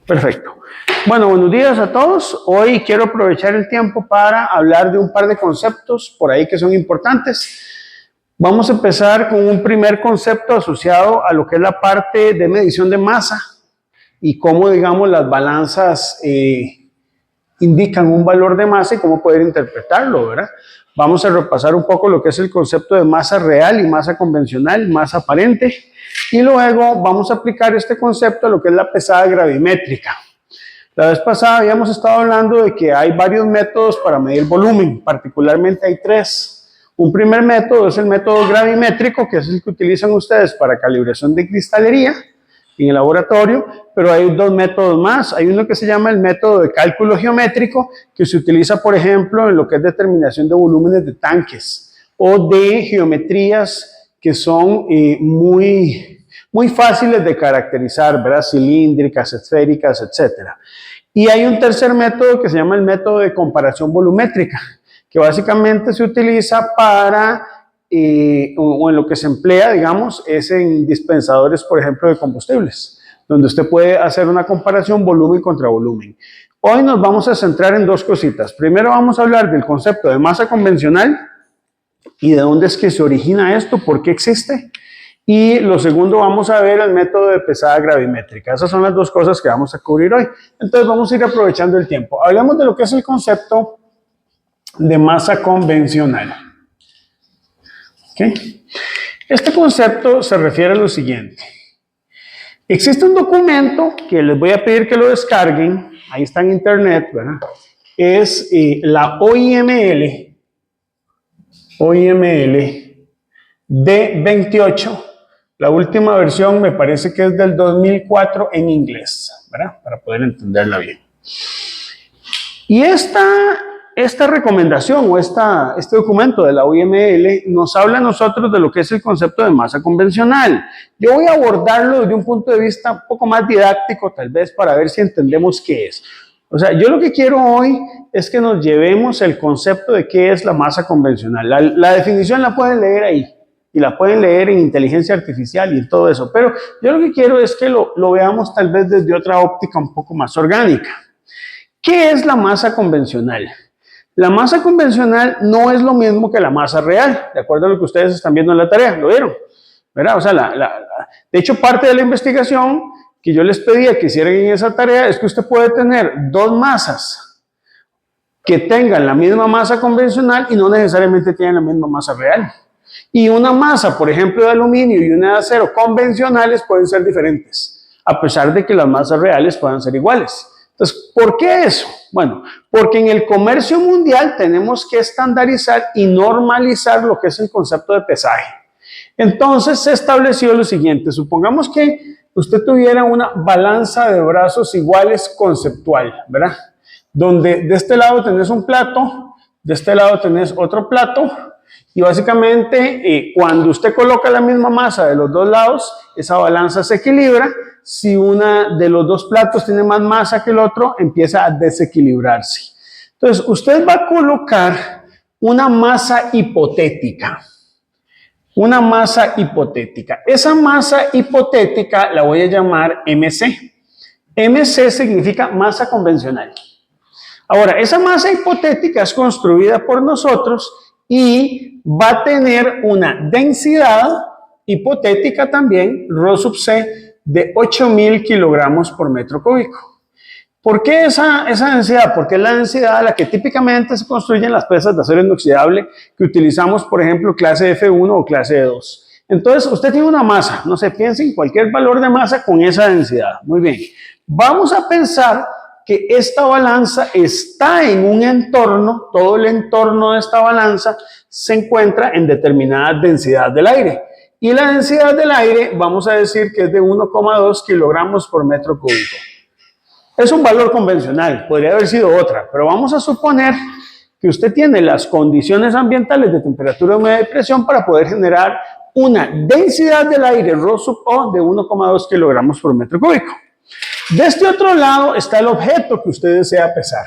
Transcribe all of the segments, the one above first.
Perfecto. Bueno, buenos días a todos. Hoy quiero aprovechar el tiempo para hablar de un par de conceptos por ahí que son importantes. Vamos a empezar con un primer concepto asociado a lo que es la parte de medición de masa y cómo, digamos, las balanzas indican un valor de masa y cómo poder interpretarlo, ¿verdad? Vamos a repasar un poco lo que es el concepto de masa real y masa convencional, masa aparente, y luego vamos a aplicar este concepto a lo que es la pesada gravimétrica. La vez pasada habíamos estado hablando de que hay varios métodos para medir volumen, particularmente hay tres. Un primer método es el método gravimétrico, que es el que utilizan ustedes para calibración de cristalería en el laboratorio, pero hay dos métodos más. Hay uno que se llama el método de cálculo geométrico, que se utiliza, por ejemplo, en lo que es determinación de volúmenes de tanques o de geometrías que son muy fáciles de caracterizar, ¿verdad? Cilíndricas, esféricas, etc. Y hay un tercer método que se llama el método de comparación volumétrica, que básicamente se utiliza para o en lo que se emplea, digamos, es en dispensadores, por ejemplo, de combustibles, donde usted puede hacer una comparación volumen contra volumen. Hoy nos vamos a centrar en dos cositas. Primero vamos a hablar del concepto de masa convencional y de dónde es que se origina esto, por qué existe. Y lo segundo, vamos a ver el método de pesada gravimétrica. Esas son las dos cosas que vamos a cubrir hoy. Entonces vamos a ir aprovechando el tiempo. Hablemos de lo que es el concepto de masa convencional. ¿Okay? Este concepto se refiere a lo siguiente. Existe un documento que les voy a pedir que lo descarguen, ahí está en internet, ¿verdad? Es la OIML D28, la última versión me parece que es del 2004 en inglés, ¿verdad? Para poder entenderla bien. Y esta recomendación o este documento de la OIML nos habla a nosotros de lo que es el concepto de masa convencional. Yo voy a abordarlo desde un punto de vista un poco más didáctico, tal vez, para ver si entendemos qué es. O sea, yo lo que quiero hoy es que nos llevemos el concepto de qué es la masa convencional. La definición la pueden leer ahí y la pueden leer en inteligencia artificial y en todo eso, pero yo lo que quiero es que lo veamos tal vez desde otra óptica un poco más orgánica. ¿Qué es la masa convencional? La masa convencional no es lo mismo que la masa real, de acuerdo a lo que ustedes están viendo en la tarea, ¿lo vieron? ¿Verdad? O sea, de hecho, parte de la investigación que yo les pedía que hicieran en esa tarea es que usted puede tener dos masas que tengan la misma masa convencional y no necesariamente tienen la misma masa real. Y una masa, por ejemplo, de aluminio y una de acero convencionales pueden ser diferentes, a pesar de que las masas reales puedan ser iguales. Entonces, ¿por qué eso? Bueno, porque en el comercio mundial tenemos que estandarizar y normalizar lo que es el concepto de pesaje. Entonces, se estableció lo siguiente. Supongamos que usted tuviera una balanza de brazos iguales conceptual, ¿verdad? Donde de este lado tenés un plato, de este lado tenés otro plato, y básicamente cuando usted coloca la misma masa de los dos lados, esa balanza se equilibra. Si una de los dos platos tiene más masa que el otro, empieza a desequilibrarse. Entonces, usted va a colocar una masa hipotética. Una masa hipotética. Esa masa hipotética la voy a llamar MC. MC significa masa convencional. Ahora, esa masa hipotética es construida por nosotros y va a tener una densidad hipotética también, Rho sub C, de 8.000 kilogramos por metro cúbico. ¿Por qué esa densidad? Porque es la densidad a la que típicamente se construyen las piezas de acero inoxidable que utilizamos, por ejemplo, clase F1 o clase 2. Entonces, usted tiene una masa, no se piense en cualquier valor de masa con esa densidad. Muy bien. Vamos a pensar que esta balanza está en un entorno, todo el entorno de esta balanza se encuentra en determinada densidad del aire. Y la densidad del aire, vamos a decir que es de 1,2 kilogramos por metro cúbico. Es un valor convencional, podría haber sido otra, pero vamos a suponer que usted tiene las condiciones ambientales de temperatura, humedad y presión para poder generar una densidad del aire, Rho sub O, de 1,2 kilogramos por metro cúbico. De este otro lado está el objeto que usted desea pesar.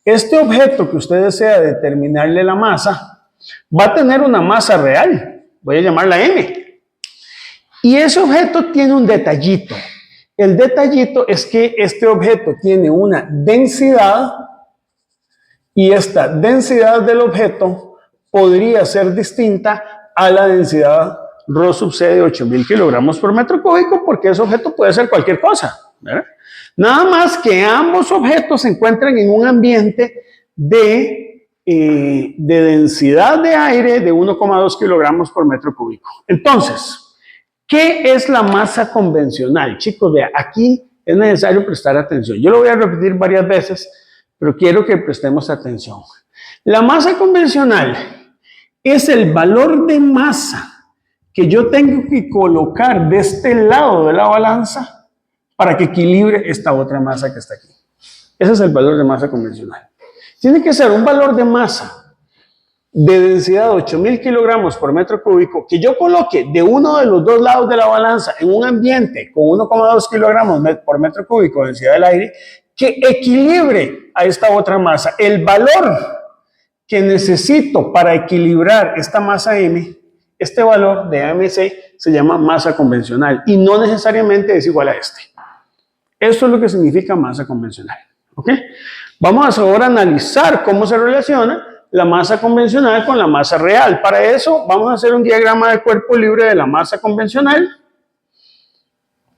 Este objeto que usted desea determinarle la masa va a tener una masa real, voy a llamarla M. Y ese objeto tiene un detallito. El detallito es que este objeto tiene una densidad y esta densidad del objeto podría ser distinta a la densidad ρ sub c de 8.000 kilogramos por metro cúbico, porque ese objeto puede ser cualquier cosa, ¿verdad? Nada más que ambos objetos se encuentran en un ambiente de densidad de aire de 1,2 kilogramos por metro cúbico. Entonces, ¿qué es la masa convencional? Chicos, vea, aquí es necesario prestar atención. Yo lo voy a repetir varias veces, pero quiero que prestemos atención. La masa convencional es el valor de masa que yo tengo que colocar de este lado de la balanza para que equilibre esta otra masa que está aquí. Ese es el valor de masa convencional. Tiene que ser un valor de masa de densidad de 8.000 kilogramos por metro cúbico que yo coloque de uno de los dos lados de la balanza en un ambiente con 1,2 kilogramos por metro cúbico de densidad del aire, que equilibre a esta otra masa. El valor que necesito para equilibrar esta masa M, este valor de AMC se llama masa convencional y no necesariamente es igual a este. Esto es lo que significa masa convencional. ¿Ok? Vamos ahora a analizar cómo se relaciona la masa convencional con la masa real. Para eso vamos a hacer un diagrama de cuerpo libre de la masa convencional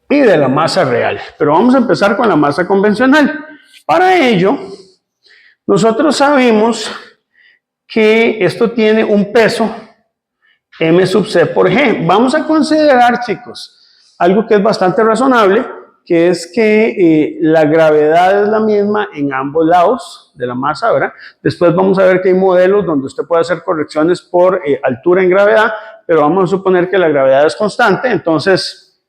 y de la masa real. Pero vamos a empezar con la masa convencional. Para ello, nosotros sabemos que esto tiene un peso m sub c por g. Vamos a considerar, chicos, algo que es bastante razonable, que es que la gravedad es la misma en ambos lados de la masa, ¿verdad? Después vamos a ver que hay modelos donde usted puede hacer correcciones por altura en gravedad, pero vamos a suponer que la gravedad es constante, entonces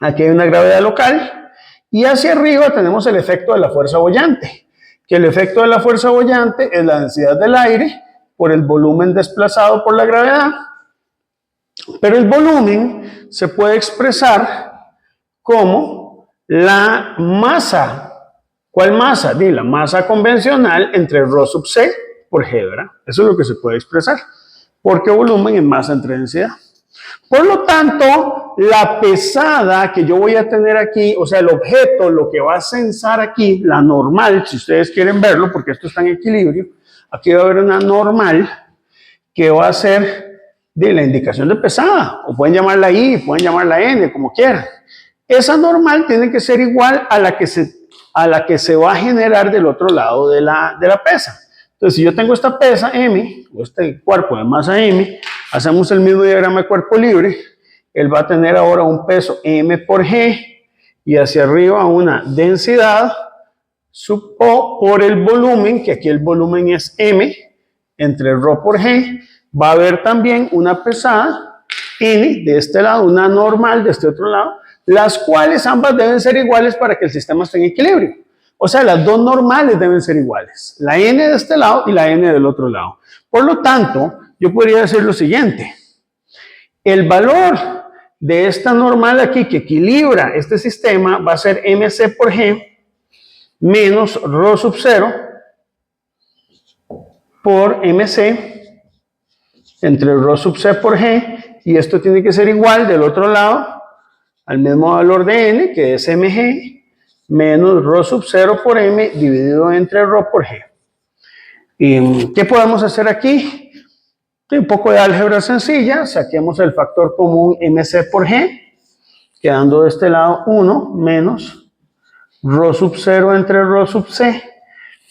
aquí hay una gravedad local y hacia arriba tenemos el efecto de la fuerza boyante, que el efecto de la fuerza boyante es la densidad del aire por el volumen desplazado por la gravedad, pero el volumen se puede expresar como la masa. ¿Cuál masa? La masa convencional entre ρ sub c por g, ¿verdad? Eso es lo que se puede expresar, porque volumen es masa entre densidad. Por lo tanto, la pesada que yo voy a tener aquí, o sea, el objeto, lo que va a censar aquí, la normal, si ustedes quieren verlo, porque esto está en equilibrio, aquí va a haber una normal que va a ser de la indicación de pesada, o pueden llamarla I, pueden llamarla N, como quieran. Esa normal tiene que ser igual a la que se va a generar del otro lado de la pesa. Entonces, si yo tengo esta pesa M, o este cuerpo de masa M, hacemos el mismo diagrama de cuerpo libre, él va a tener ahora un peso M por G, y hacia arriba una densidad sub O por el volumen, que aquí el volumen es M, entre ρ por G. Va a haber también una pesada N de este lado, una normal de este otro lado, las cuales ambas deben ser iguales para que el sistema esté en equilibrio. O sea, las dos normales deben ser iguales, la N de este lado y la N del otro lado. Por lo tanto, yo podría decir lo siguiente: el valor de esta normal aquí que equilibra este sistema va a ser mc por g menos ρ sub 0 por mc entre ρ sub c por g, y esto tiene que ser igual del otro lado al mismo valor de n, que es mg, menos ρ sub 0 por m dividido entre ρ por g. ¿Y qué podemos hacer aquí? Un poco de álgebra sencilla, saquemos el factor común mc por g, quedando de este lado 1 menos ρ sub 0 entre ρ sub c.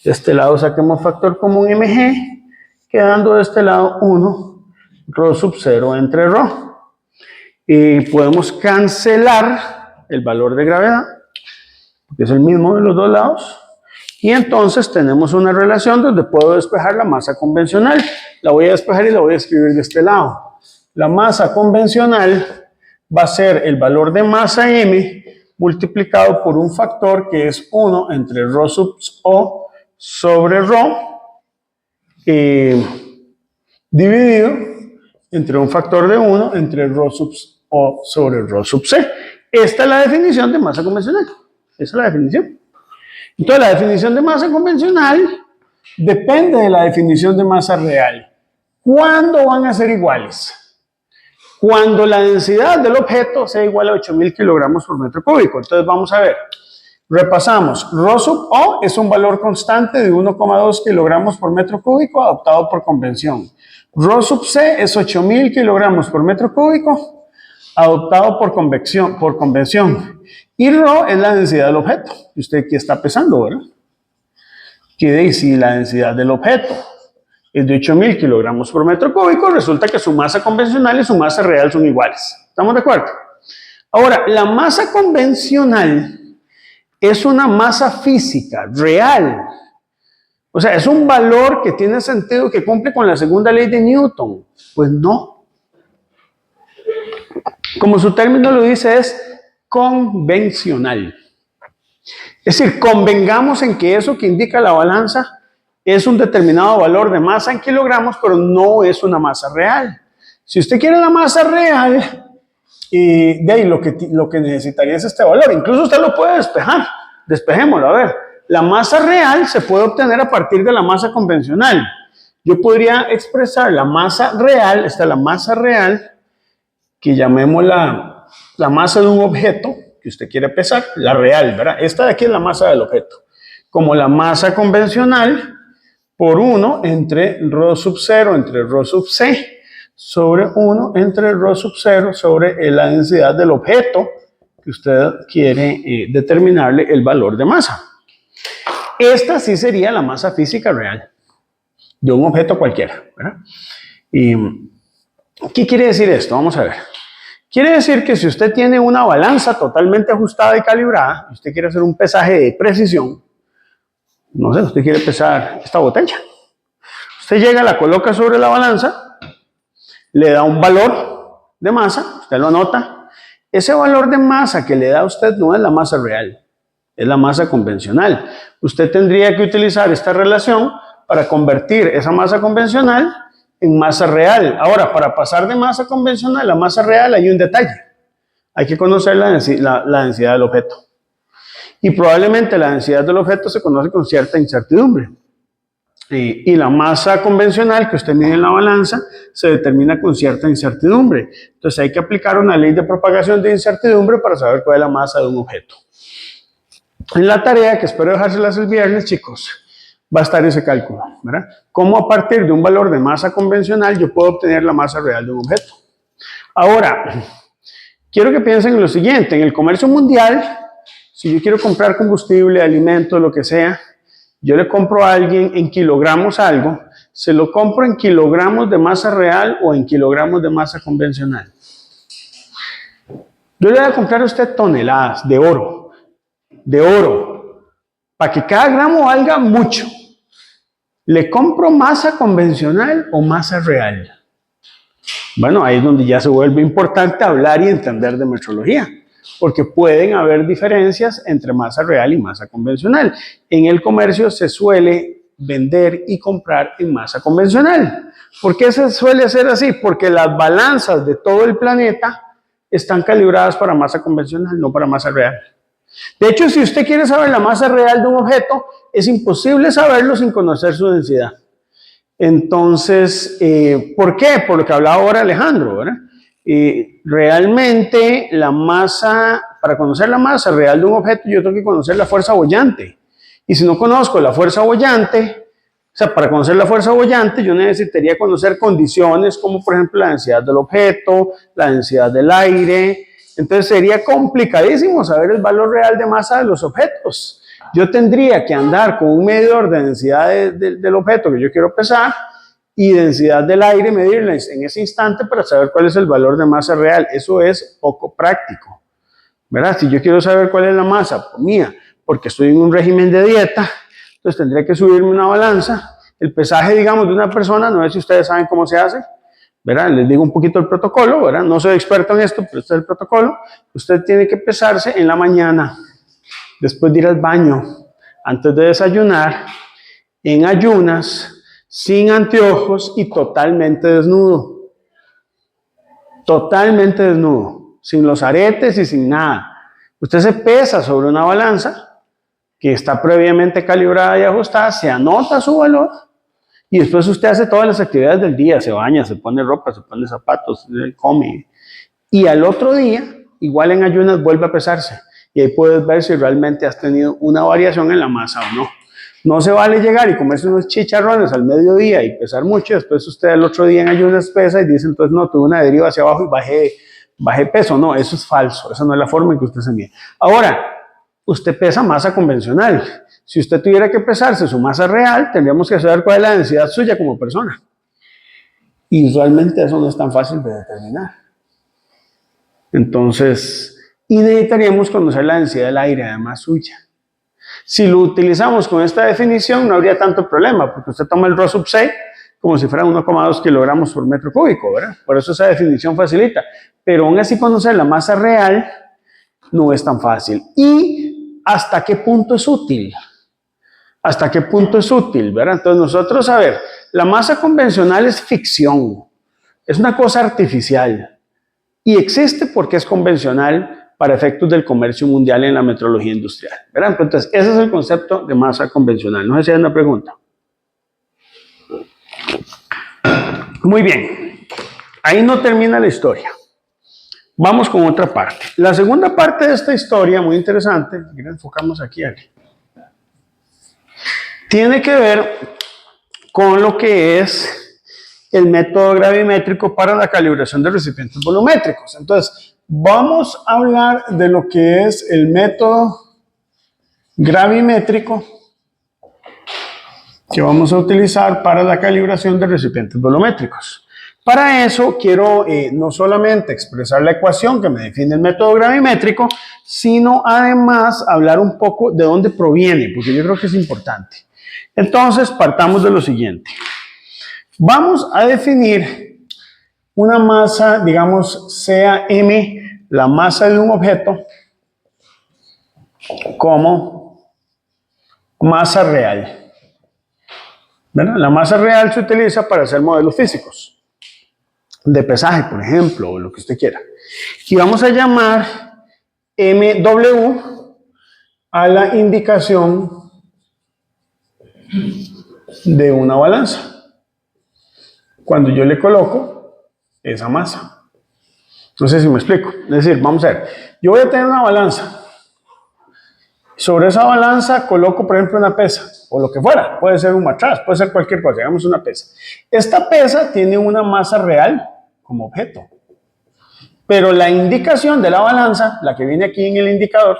De este lado saquemos factor común mg, quedando de este lado 1 ρ sub 0 entre ρ. Y podemos cancelar el valor de gravedad, porque es el mismo de los dos lados. Y entonces tenemos una relación donde puedo despejar la masa convencional. La voy a despejar y la voy a escribir de este lado. La masa convencional va a ser el valor de masa m multiplicado por un factor que es 1 entre ρ sub o sobre ρ, dividido entre un factor de 1 entre ρ sub o sobre ρ sub c. Esta es la definición de masa convencional. Esa es la definición. Entonces, la definición de masa convencional depende de la definición de masa real. ¿Cuándo van a ser iguales? cuando la densidad del objeto sea igual a 8.000 kilogramos por metro cúbico. Entonces vamos a ver, repasamos, Rho sub O es un valor constante de 1,2 kilogramos por metro cúbico adoptado por convención. Rho sub C es 8.000 kilogramos por metro cúbico adoptado por convención. Y Rho es la densidad del objeto. Y usted aquí está pesando, ¿verdad? Que si la densidad del objeto es de 8.000 kilogramos por metro cúbico, resulta que su masa convencional y su masa real son iguales. ¿Estamos de acuerdo? Ahora, la masa convencional es una masa física, real. O sea, es un valor que tiene sentido, que cumple con la segunda ley de Newton. Pues no. Como su término lo dice, es convencional. Es decir, convengamos en que eso que indica la balanza es un determinado valor de masa en kilogramos, pero no es una masa real. Si usted quiere la masa real, de ahí lo que necesitaría es este valor. Incluso usted lo puede despejar. Despejémoslo, a ver. La masa real se puede obtener a partir de la masa convencional. Yo podría expresar la masa real, esta es la masa real, que llamemos la masa de un objeto que usted quiere pesar, la real, ¿verdad? Esta de aquí es la masa del objeto. Como la masa convencional por 1 entre Rho sub 0 entre Rho sub C sobre 1 entre Rho sub 0 sobre la densidad del objeto que usted quiere determinarle el valor de masa. Esta sí sería la masa física real de un objeto cualquiera, ¿verdad? Y, ¿qué quiere decir esto? Vamos a ver. Quiere decir que si usted tiene una balanza totalmente ajustada y calibrada, y usted quiere hacer un pesaje de precisión, no sé, usted quiere pesar esta botella. Usted llega, la coloca sobre la balanza, le da un valor de masa, usted lo anota. Ese valor de masa que le da a usted no es la masa real, es la masa convencional. Usted tendría que utilizar esta relación para convertir esa masa convencional en masa real. Ahora, para pasar de masa convencional a masa real hay un detalle. Hay que conocer la densidad del objeto. Y probablemente la densidad del objeto se conoce con cierta incertidumbre. Y la masa convencional que usted mide en la balanza se determina con cierta incertidumbre. Entonces hay que aplicar una ley de propagación de incertidumbre para saber cuál es la masa de un objeto. En la tarea, que espero dejárselas el viernes, chicos, va a estar ese cálculo, ¿verdad? Cómo a partir de un valor de masa convencional yo puedo obtener la masa real de un objeto. Ahora, quiero que piensen en lo siguiente. En el comercio mundial, si yo quiero comprar combustible, alimento, lo que sea, yo le compro a alguien en kilogramos algo, se lo compro en kilogramos de masa real o en kilogramos de masa convencional. Yo le voy a comprar a usted toneladas de oro, para que cada gramo valga mucho. ¿Le compro masa convencional o masa real? Bueno, ahí es donde ya se vuelve importante hablar y entender de metrología, porque pueden haber diferencias entre masa real y masa convencional. En el comercio se suele vender y comprar en masa convencional. ¿Por qué se suele hacer así? Porque las balanzas de todo el planeta están calibradas para masa convencional, no para masa real. De hecho, si usted quiere saber la masa real de un objeto, es imposible saberlo sin conocer su densidad. Entonces, ¿por qué? Por lo que hablaba ahora Alejandro, ¿verdad? Realmente la masa, para conocer la masa real de un objeto, yo tengo que conocer la fuerza boyante. Y si no conozco la fuerza boyante, o sea, para conocer la fuerza boyante, yo necesitaría conocer condiciones como, por ejemplo, la densidad del objeto, la densidad del aire. Entonces sería complicadísimo saber el valor real de masa de los objetos. Yo tendría que andar con un medidor de densidad del objeto que yo quiero pesar y densidad del aire, medirla en ese instante para saber cuál es el valor de masa real. Eso es poco práctico, ¿verdad? Si yo quiero saber cuál es la masa mía, porque estoy en un régimen de dieta, entonces tendría que subirme una balanza. El pesaje, digamos, de una persona, no sé si ustedes saben cómo se hace, ¿verdad? Les digo un poquito el protocolo, ¿verdad? No soy experto en esto, pero este es el protocolo. Usted tiene que pesarse en la mañana, después de ir al baño, antes de desayunar, en ayunas, sin anteojos y totalmente desnudo. Totalmente desnudo, sin los aretes y sin nada. Usted se pesa sobre una balanza que está previamente calibrada y ajustada, se anota su valor y después usted hace todas las actividades del día, se baña, se pone ropa, se pone zapatos, come, y al otro día, igual en ayunas, vuelve a pesarse. Y ahí puedes ver si realmente has tenido una variación en la masa o no. No se vale llegar y comerse unos chicharrones al mediodía y pesar mucho, después usted el otro día en ayunas pesa y dice, entonces no, tuve una deriva hacia abajo y bajé peso. No, eso es falso, esa no es la forma en que usted se mide. Ahora, usted pesa masa convencional. Si usted tuviera que pesarse su masa real, tendríamos que saber cuál es la densidad suya como persona. Y realmente eso no es tan fácil de determinar. Entonces, y necesitaríamos conocer la densidad del aire, además suya. Si lo utilizamos con esta definición, no habría tanto problema, porque usted toma el Rho sub C como si fuera 1,2 kilogramos por metro cúbico, ¿verdad? Por eso esa definición facilita. Pero aún así conocer la masa real no es tan fácil. ¿Y hasta qué punto es útil? ¿Hasta qué punto es útil, verdad? Entonces nosotros, a ver, la masa convencional es ficción, es una cosa artificial y existe porque es convencional para efectos del comercio mundial en la metrología industrial, ¿verdad? Entonces, ese es el concepto de masa convencional. No sé si hay una pregunta. Muy bien, ahí no termina la historia. Vamos con otra parte. La segunda parte de esta historia, muy interesante, enfocamos aquí, tiene que ver con lo que es el método gravimétrico para la calibración de recipientes volumétricos. Entonces, vamos a hablar de lo que es el método gravimétrico que vamos a utilizar para la calibración de recipientes volumétricos. Para eso quiero no solamente expresar la ecuación que me define el método gravimétrico, sino además hablar un poco de dónde proviene, porque yo creo que es importante. Entonces, partamos de lo siguiente. Vamos a definir una masa, digamos, sea m, la masa de un objeto, como masa real. ¿Verdad? La masa real se utiliza para hacer modelos físicos, de pesaje, por ejemplo, o lo que usted quiera. Y vamos a llamar MW a la indicación de una balanza. Cuando yo le coloco esa masa. No sé si me explico. Es decir, vamos a ver, yo voy a tener una balanza. Sobre esa balanza coloco, por ejemplo, una pesa, o lo que fuera. Puede ser un matraz, puede ser cualquier cosa, digamos una pesa. Esta pesa tiene una masa real como objeto. Pero la indicación de la balanza, la que viene aquí en el indicador,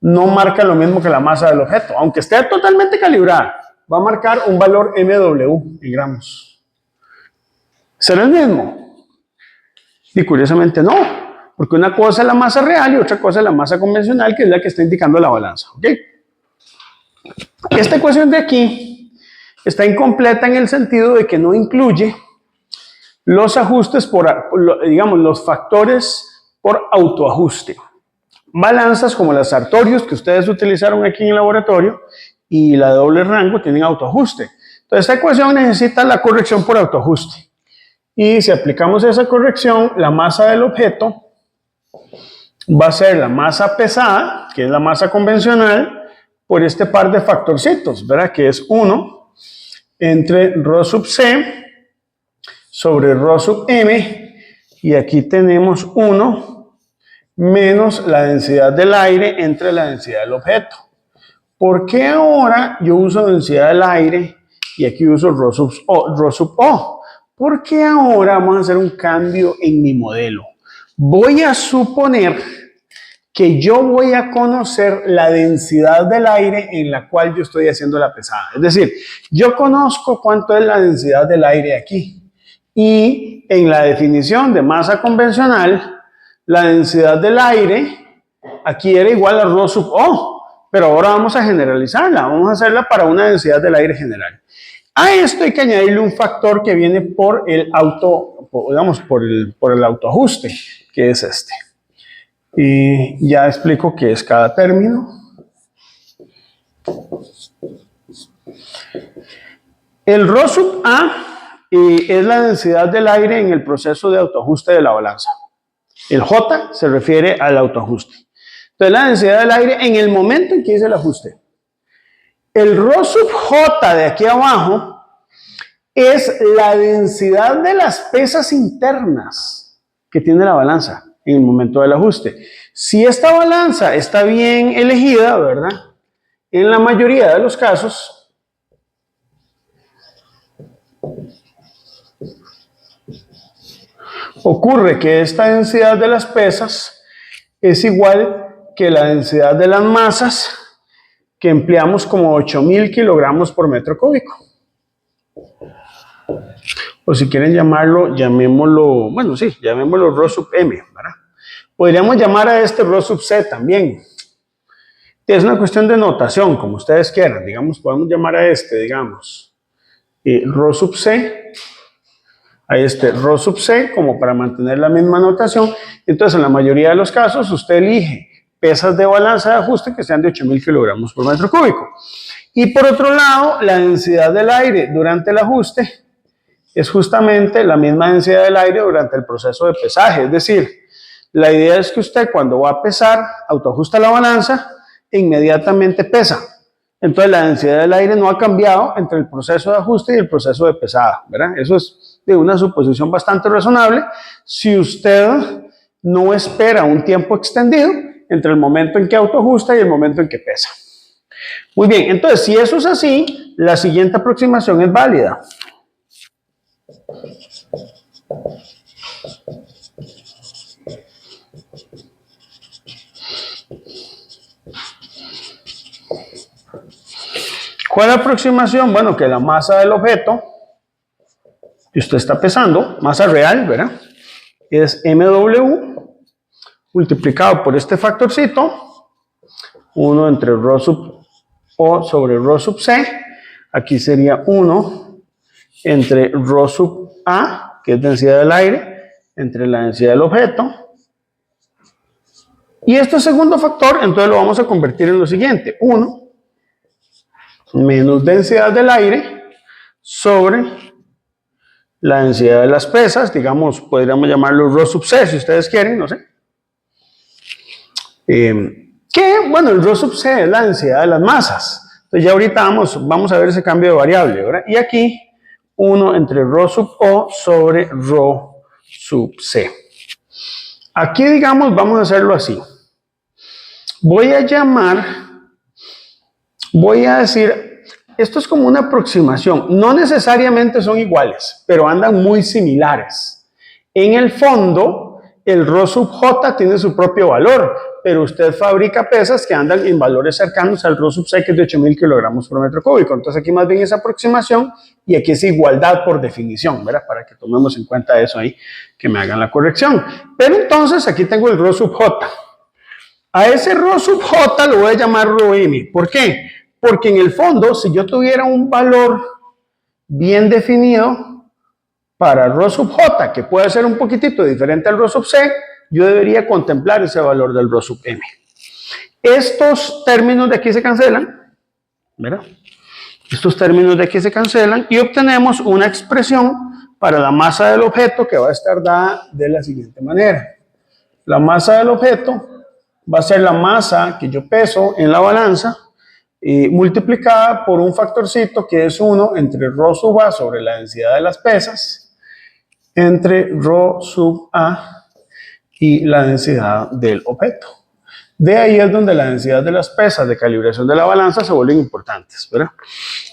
no marca lo mismo que la masa del objeto. Aunque esté totalmente calibrada, va a marcar un valor MW en gramos. ¿Será el mismo? Y curiosamente no, porque una cosa es la masa real y otra cosa es la masa convencional, que es la que está indicando la balanza. ¿Ok? Esta ecuación de aquí está incompleta en el sentido de que no incluye los ajustes digamos, los factores por autoajuste. Balanzas como las Sartorius que ustedes utilizaron aquí en el laboratorio y la de doble rango tienen autoajuste. Entonces, esta ecuación necesita la corrección por autoajuste. Y si aplicamos esa corrección, la masa del objeto va a ser la masa pesada, que es la masa convencional, por este par de factorcitos, ¿verdad? Que es 1 entre Rho sub C sobre Rho sub M, y aquí tenemos 1 menos la densidad del aire entre la densidad del objeto. ¿Por qué ahora yo uso densidad del aire y aquí uso Rho sub O? Porque ahora vamos a hacer un cambio en mi modelo. Voy a suponer que yo voy a conocer la densidad del aire en la cual yo estoy haciendo la pesada. Es decir, yo conozco cuánto es la densidad del aire aquí. Y en la definición de masa convencional, la densidad del aire aquí era igual a Rho sub O. Pero ahora vamos a generalizarla. Vamos a hacerla para una densidad del aire general. A esto hay que añadirle un factor que viene por el por el autoajuste, que es este. Y ya explico qué es cada término. El Rho sub A es la densidad del aire en el proceso de autoajuste de la balanza. El J se refiere al autoajuste. Entonces, la densidad del aire en el momento en que hice el ajuste. El Rho sub J de aquí abajo es la densidad de las pesas internas. que tiene la balanza en el momento del ajuste. Si esta balanza está bien elegida, ¿verdad? En la mayoría de los casos, ocurre que esta densidad de las pesas es igual que la densidad de las masas que empleamos como 8.000 kilogramos por metro cúbico. O si quieren llamarlo, llamémoslo, bueno, sí, llamémoslo Rho sub m, ¿verdad? Podríamos llamar a este Rho sub c también. Es una cuestión de notación, como ustedes quieran. Digamos, podemos llamar a este, digamos, Rho sub c, a este Rho sub c, como para mantener la misma notación. Entonces, en la mayoría de los casos, usted elige pesas de balanza de ajuste que sean de 8.000 kilogramos por metro cúbico. Y por otro lado, la densidad del aire durante el ajuste es justamente la misma densidad del aire durante el proceso de pesaje. Es decir, la idea es que usted cuando va a pesar, autoajusta la balanza e inmediatamente pesa. Entonces la densidad del aire no ha cambiado entre el proceso de ajuste y el proceso de pesada, ¿verdad? Eso es de una suposición bastante razonable si usted no espera un tiempo extendido entre el momento en que autoajusta y el momento en que pesa. Muy bien, entonces si eso es así, la siguiente aproximación es válida. ¿Cuál es la aproximación? Bueno, que la masa del objeto que usted está pesando, masa real, ¿verdad? Es MW multiplicado por este factorcito, 1 entre Rho sub O sobre Rho sub C. Aquí sería 1 entre Rho sub A, que es densidad del aire, entre la densidad del objeto. Y este segundo factor, entonces lo vamos a convertir en lo siguiente. 1 menos densidad del aire sobre la densidad de las pesas, digamos, podríamos llamarlo Rho sub C si ustedes quieren, no sé. Bueno, el Rho sub C es la densidad de las masas. Entonces ya ahorita vamos a ver ese cambio de variable, ¿verdad? Y aquí 1 entre Rho sub O sobre Rho sub C. Aquí, digamos, vamos a hacerlo así. Voy a decir, esto es como una aproximación. No necesariamente son iguales, pero andan muy similares. En el fondo, el Rho sub J tiene su propio valor, pero usted fabrica pesas que andan en valores cercanos al Rho sub C, que es de 8.000 kilogramos por metro cúbico. Entonces aquí más bien es aproximación y aquí es igualdad por definición, ¿verdad? Para que tomemos en cuenta eso ahí, que me hagan la corrección. Pero entonces aquí tengo el Rho sub J. A ese Rho sub J lo voy a llamar Rho M. ¿Por qué? Porque en el fondo, si yo tuviera un valor bien definido para Rho sub J, que puede ser un poquitito diferente al Rho sub C, yo debería contemplar ese valor del Rho sub M. Estos términos de aquí se cancelan, ¿verdad? Estos términos de aquí se cancelan y obtenemos una expresión para la masa del objeto que va a estar dada de la siguiente manera. La masa del objeto va a ser la masa que yo peso en la balanza multiplicada por un factorcito que es 1 entre Rho sub A sobre la densidad de las pesas entre Rho sub A y la densidad del objeto. De ahí es donde la densidad de las pesas de calibración de la balanza se vuelven importantes, ¿verdad?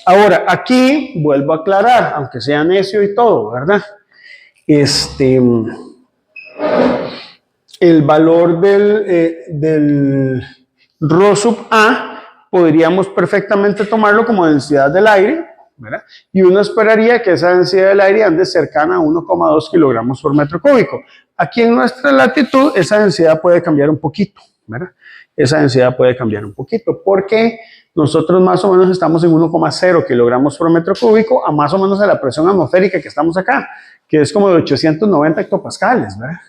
Ahora, aquí vuelvo a aclarar, aunque sea necio y todo, ¿verdad? El valor del Rho sub A podríamos perfectamente tomarlo como densidad del aire, ¿verdad? Y uno esperaría que esa densidad del aire ande cercana a 1,2 kilogramos por metro cúbico. Aquí en nuestra latitud esa densidad puede cambiar un poquito, ¿verdad? Esa densidad puede cambiar un poquito porque nosotros más o menos estamos en 1,0 kilogramos por metro cúbico a más o menos a la presión atmosférica que estamos acá, que es como de 890 hectopascales, ¿verdad?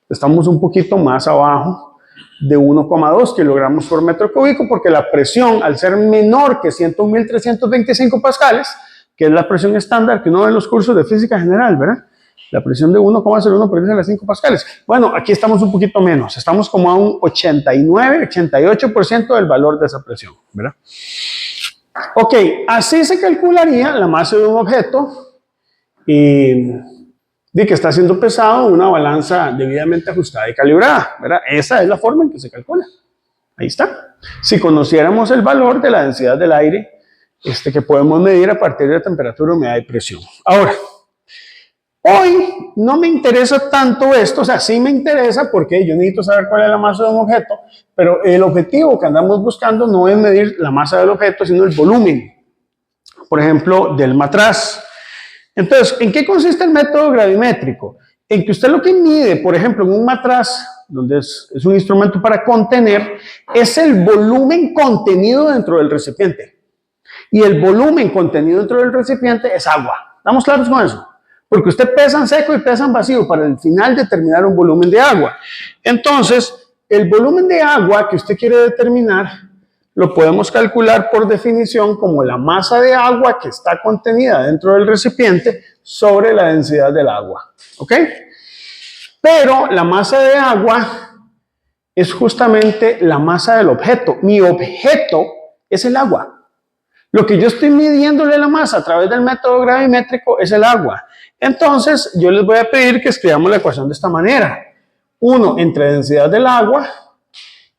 Estamos un poquito más abajo de 1,2 kilogramos por metro cúbico porque la presión, al ser menor que 101.325 pascales, que es la presión estándar que uno ve en los cursos de física general, ¿verdad? La presión de 1,01 por 10 a las 5 pascales. Bueno, aquí estamos un poquito menos, estamos como a un 89, 88% del valor de esa presión, ¿verdad? Ok, así se calcularía la masa de un objeto de que está siendo pesado una balanza debidamente ajustada y calibrada, ¿verdad? Esa es la forma en que se calcula. Ahí está. Si conociéramos el valor de la densidad del aire que podemos medir a partir de temperatura, humedad y presión. Ahora, hoy no me interesa tanto esto, o sea, sí me interesa porque yo necesito saber cuál es la masa de un objeto, pero el objetivo que andamos buscando no es medir la masa del objeto, sino el volumen, por ejemplo, del matraz. Entonces, ¿en qué consiste el método gravimétrico? En que usted lo que mide, por ejemplo, en un matraz, donde es un instrumento para contener, es el volumen contenido dentro del recipiente. Y el volumen contenido dentro del recipiente es agua. ¿Estamos claros con eso? Porque usted pesa en seco y pesa en vacío para al final determinar un volumen de agua. Entonces, el volumen de agua que usted quiere determinar lo podemos calcular por definición como la masa de agua que está contenida dentro del recipiente sobre la densidad del agua. ¿Ok? Pero la masa de agua es justamente la masa del objeto. Mi objeto es el agua. Lo que yo estoy midiéndole la masa a través del método gravimétrico es el agua. Entonces, yo les voy a pedir que escribamos la ecuación de esta manera. 1 entre densidad del agua.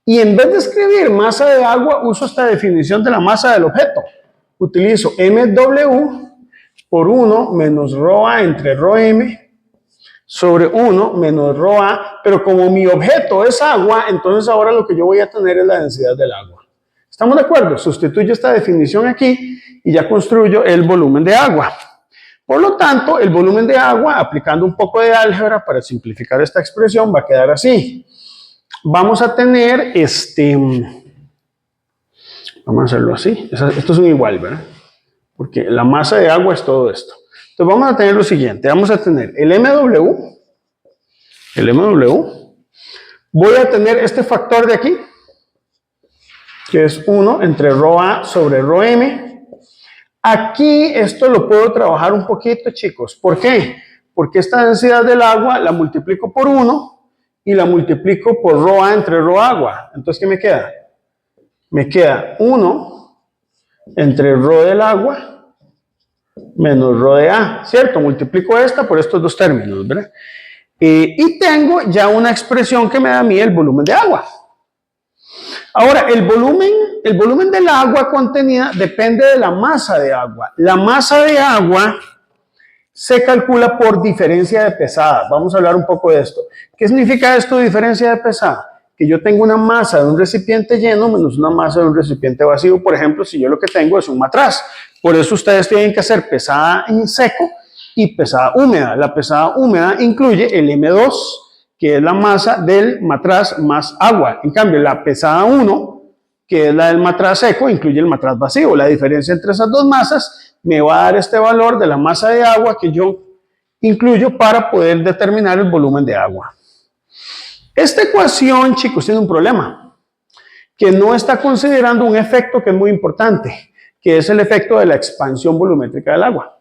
Y en vez de escribir masa de agua, uso esta definición de la masa del objeto. Utilizo MW por 1 menos ρA entre ρm sobre 1 menos ρA, pero como mi objeto es agua, entonces ahora lo que yo voy a tener es la densidad del agua. ¿Estamos de acuerdo? Sustituyo esta definición aquí y ya construyo el volumen de agua. Por lo tanto, el volumen de agua, aplicando un poco de álgebra para simplificar esta expresión, va a quedar así. Vamos a tener vamos a hacerlo así. Esto es un igual, ¿verdad? Porque la masa de agua es todo esto. Entonces vamos a tener lo siguiente. Vamos a tener el MW. Voy a tener este factor de aquí, que es 1 entre ρA sobre ρm. Aquí esto lo puedo trabajar un poquito, chicos. ¿Por qué? Porque esta densidad del agua la multiplico por 1 y la multiplico por ρA entre ρagua. Entonces, ¿qué me queda? Me queda 1 entre ρ del agua menos ρ de A, ¿cierto? Multiplico esta por estos dos términos, ¿verdad? Y tengo ya una expresión que me da a mí el volumen de agua. Ahora, el volumen del agua contenida depende de la masa de agua. La masa de agua se calcula por diferencia de pesada. Vamos a hablar un poco de esto. ¿Qué significa esto de diferencia de pesada? Que yo tengo una masa de un recipiente lleno menos una masa de un recipiente vacío. Por ejemplo, si yo lo que tengo es un matraz. Por eso ustedes tienen que hacer pesada en seco y pesada húmeda. La pesada húmeda incluye el M2, que es la masa del matraz más agua. En cambio, la pesada 1, que es la del matraz seco, incluye el matraz vacío. La diferencia entre esas dos masas me va a dar este valor de la masa de agua que yo incluyo para poder determinar el volumen de agua. Esta ecuación, chicos, tiene un problema, que no está considerando un efecto que es muy importante, que es el efecto de la expansión volumétrica del agua.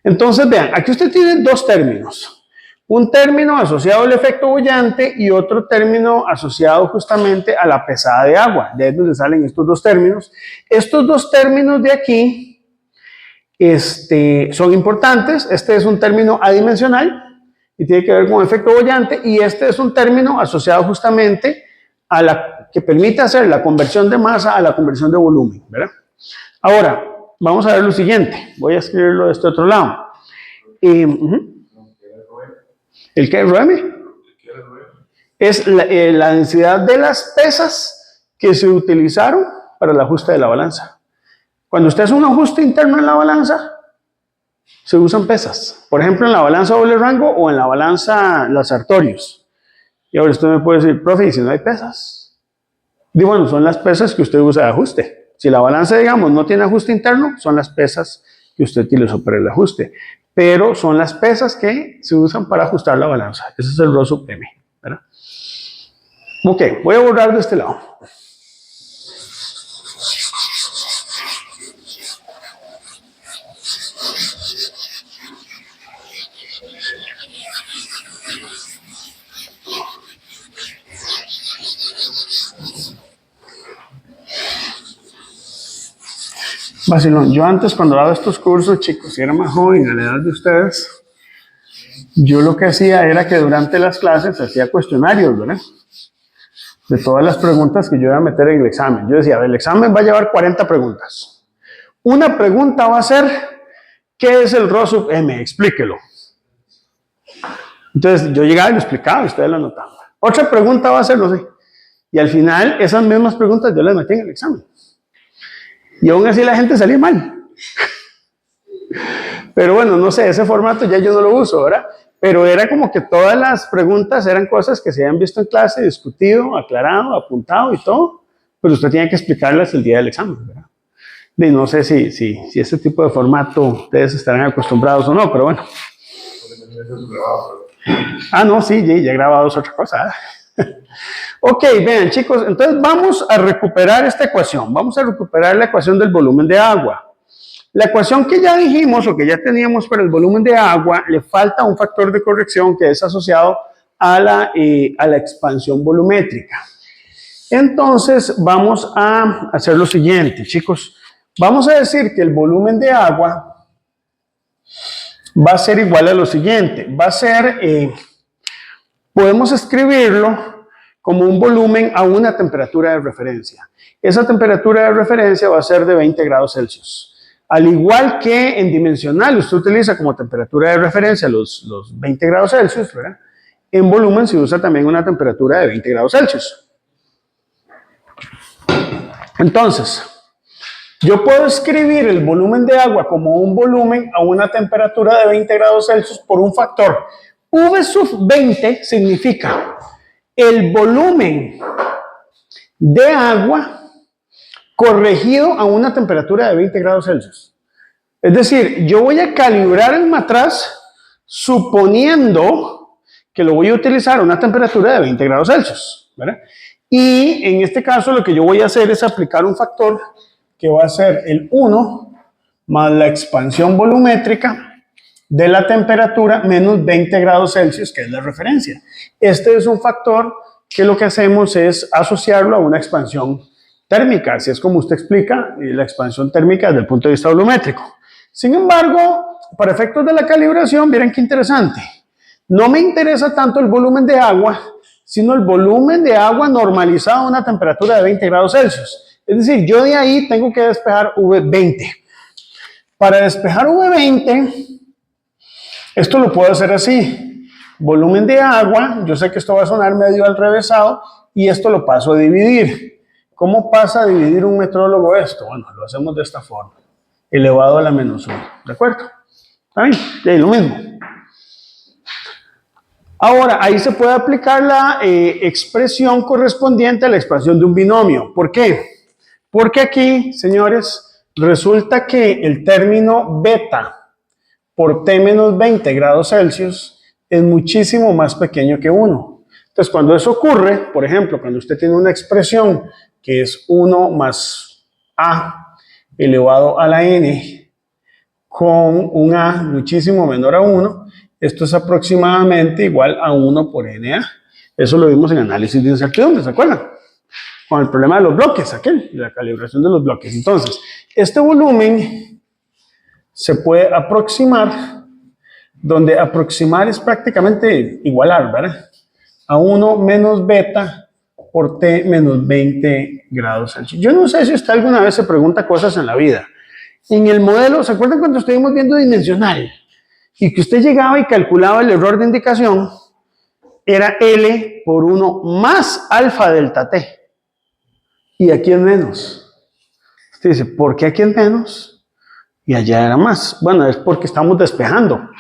Entonces, vean, aquí usted tiene dos términos. Un término asociado al efecto bollante y otro término asociado justamente a la pesada de agua. De ahí es donde salen estos dos términos. Estos dos términos de aquí son importantes. Este es un término adimensional y tiene que ver con efecto bollante, y este es un término asociado justamente a la que permite hacer la conversión de masa a la conversión de volumen, ¿verdad? Ahora, vamos a ver lo siguiente. Voy a escribirlo de este otro lado. ¿El qué, Remy? Es la densidad de las pesas que se utilizaron para el ajuste de la balanza. Cuando usted hace un ajuste interno en la balanza, se usan pesas. Por ejemplo, en la balanza doble rango o en la balanza las Sartorius. Y ahora usted me puede decir, profe, ¿y si no hay pesas? Y bueno, son las pesas que usted usa de ajuste. Si la balanza, digamos, no tiene ajuste interno, son las pesas que usted utilizó para el ajuste. Pero son las pesas que se usan para ajustar la balanza. Ese es el ρ sub m, ¿verdad? Ok, voy a borrar de este lado. Vacilón, yo antes cuando daba estos cursos, chicos, si era más joven a la edad de ustedes, yo lo que hacía era que durante las clases hacía cuestionarios, ¿verdad? De todas las preguntas que yo iba a meter en el examen. Yo decía, el examen va a llevar 40 preguntas. Una pregunta va a ser, ¿qué es el Rho sub m? Explíquelo. Entonces yo llegaba y lo explicaba y ustedes lo anotaban. Otra pregunta va a ser, no sé. Y al final, esas mismas preguntas yo las metí en el examen. Y aún así la gente salía mal. Pero bueno, no sé, ese formato ya yo no lo uso, ¿verdad? Pero era como que todas las preguntas eran cosas que se habían visto en clase, discutido, aclarado, apuntado y todo, pero usted tenía que explicarlas el día del examen, ¿verdad? Y no sé si ese tipo de formato ustedes estarán acostumbrados o no, pero bueno. Ah, no, sí, ya grabado es otra cosa. Ok, vean chicos, entonces vamos a recuperar esta ecuación. Vamos a recuperar la ecuación del volumen de agua. La ecuación que ya dijimos o que ya teníamos para el volumen de agua, le falta un factor de corrección que es asociado a la expansión volumétrica. Entonces vamos a hacer lo siguiente, chicos. Vamos a decir que el volumen de agua va a ser igual a lo siguiente. Va a ser, podemos escribirlo como un volumen a una temperatura de referencia. Esa temperatura de referencia va a ser de 20 grados Celsius. Al igual que en dimensional, usted utiliza como temperatura de referencia los 20 grados Celsius, ¿verdad? En volumen se usa también una temperatura de 20 grados Celsius. Entonces, yo puedo escribir el volumen de agua como un volumen a una temperatura de 20 grados Celsius por un factor. V sub 20 significa el volumen de agua corregido a una temperatura de 20 grados Celsius. Es decir, yo voy a calibrar el matraz suponiendo que lo voy a utilizar a una temperatura de 20 grados Celsius, ¿verdad? Y en este caso lo que yo voy a hacer es aplicar un factor que va a ser el 1 más la expansión volumétrica de la temperatura menos 20 grados Celsius, que es la referencia. Este es un factor que lo que hacemos es asociarlo a una expansión térmica, así es como usted explica la expansión térmica desde el punto de vista volumétrico. Sin embargo, para efectos de la calibración, miren qué interesante. No me interesa tanto el volumen de agua, sino el volumen de agua normalizado a una temperatura de 20 grados Celsius. Es decir, yo de ahí tengo que despejar V20. Para despejar V20, esto lo puedo hacer así. Volumen de agua, yo sé que esto va a sonar medio al revésado, y esto lo paso a dividir. ¿Cómo pasa a dividir un metrólogo esto? Bueno, lo hacemos de esta forma. Elevado a la menos 1. ¿De acuerdo? ¿Está bien? Y lo mismo. Ahora, ahí se puede aplicar la expresión correspondiente a la expansión de un binomio. ¿Por qué? Porque aquí, señores, resulta que el término beta por T menos 20 grados Celsius es muchísimo más pequeño que 1. Entonces, cuando eso ocurre, por ejemplo, cuando usted tiene una expresión que es 1 más A elevado a la N con un A muchísimo menor a 1, esto es aproximadamente igual a 1 por NA. Eso lo vimos en análisis de incertidumbre, ¿se acuerdan? Con el problema de los bloques, la calibración de los bloques. Entonces, este volumen se puede aproximar, donde aproximar es prácticamente igualar, ¿verdad? A 1 menos beta por T menos 20 grados Celsius. Yo no sé si usted alguna vez se pregunta cosas en la vida. En el modelo, ¿se acuerdan cuando estuvimos viendo dimensional? Y que usted llegaba y calculaba el error de indicación, era L por 1 más alfa delta T. Y aquí es menos. Usted dice, ¿por qué aquí es menos? Y allá era más. Bueno, es porque estamos despejando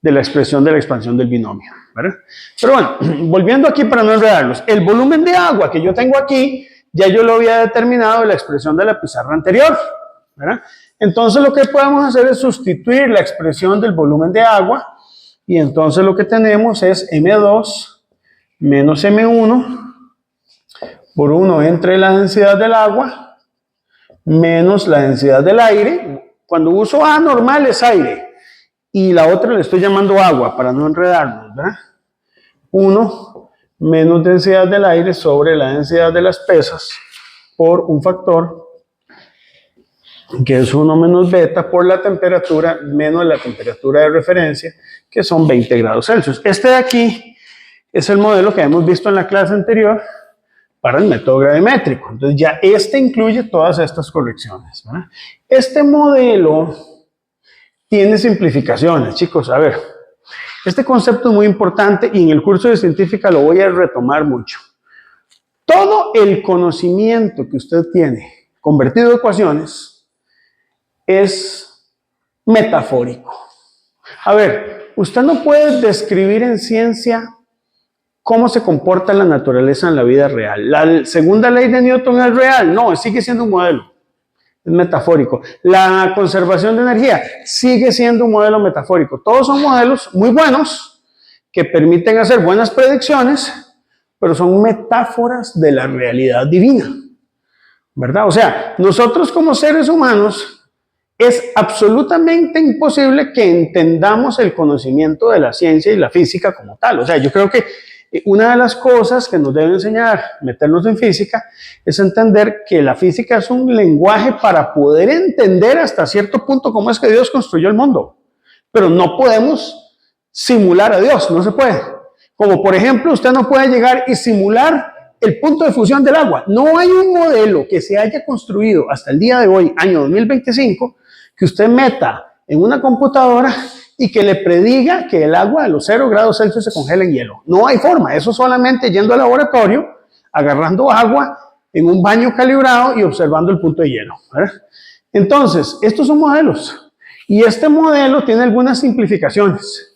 de la expresión de la expansión del binomio, ¿verdad? Pero bueno, volviendo aquí para no enredarlos, el volumen de agua que yo tengo aquí, ya yo lo había determinado en la expresión de la pizarra anterior, ¿verdad? Entonces lo que podemos hacer es sustituir la expresión del volumen de agua, y entonces lo que tenemos es M2 menos M1 por 1 entre la densidad del agua menos la densidad del aire. Cuando uso A normal es aire, y la otra le estoy llamando agua para no enredarnos, ¿verdad? 1 menos densidad del aire sobre la densidad de las pesas por un factor que es 1 menos beta por la temperatura menos la temperatura de referencia, que son 20 grados Celsius. Este de aquí es el modelo que hemos visto en la clase anterior para el método gravimétrico. Entonces ya este incluye todas estas correcciones, ¿verdad? Este modelo tiene simplificaciones, chicos. A ver, este concepto es muy importante y en el curso de científica lo voy a retomar mucho. Todo el conocimiento que usted tiene convertido a ecuaciones es metafórico. A ver, usted no puede describir en ciencia cómo se comporta la naturaleza en la vida real. La segunda ley de Newton es real, no, sigue siendo un modelo, es metafórico. La conservación de energía sigue siendo un modelo metafórico. Todos son modelos muy buenos que permiten hacer buenas predicciones, pero son metáforas de la realidad divina, ¿verdad? O sea, nosotros como seres humanos es absolutamente imposible que entendamos el conocimiento de la ciencia y la física como tal. O sea, yo creo que una de las cosas que nos debe enseñar meternos en física es entender que la física es un lenguaje para poder entender hasta cierto punto cómo es que Dios construyó el mundo. Pero no podemos simular a Dios, no se puede. Como por ejemplo, usted no puede llegar y simular el punto de fusión del agua. No hay un modelo que se haya construido hasta el día de hoy, año 2025, que usted meta en una computadora y que le prediga que el agua a los 0 grados Celsius se congela en hielo. No hay forma, eso solamente yendo al laboratorio, agarrando agua en un baño calibrado y observando el punto de hielo, ¿verdad? Entonces, estos son modelos. Y este modelo tiene algunas simplificaciones.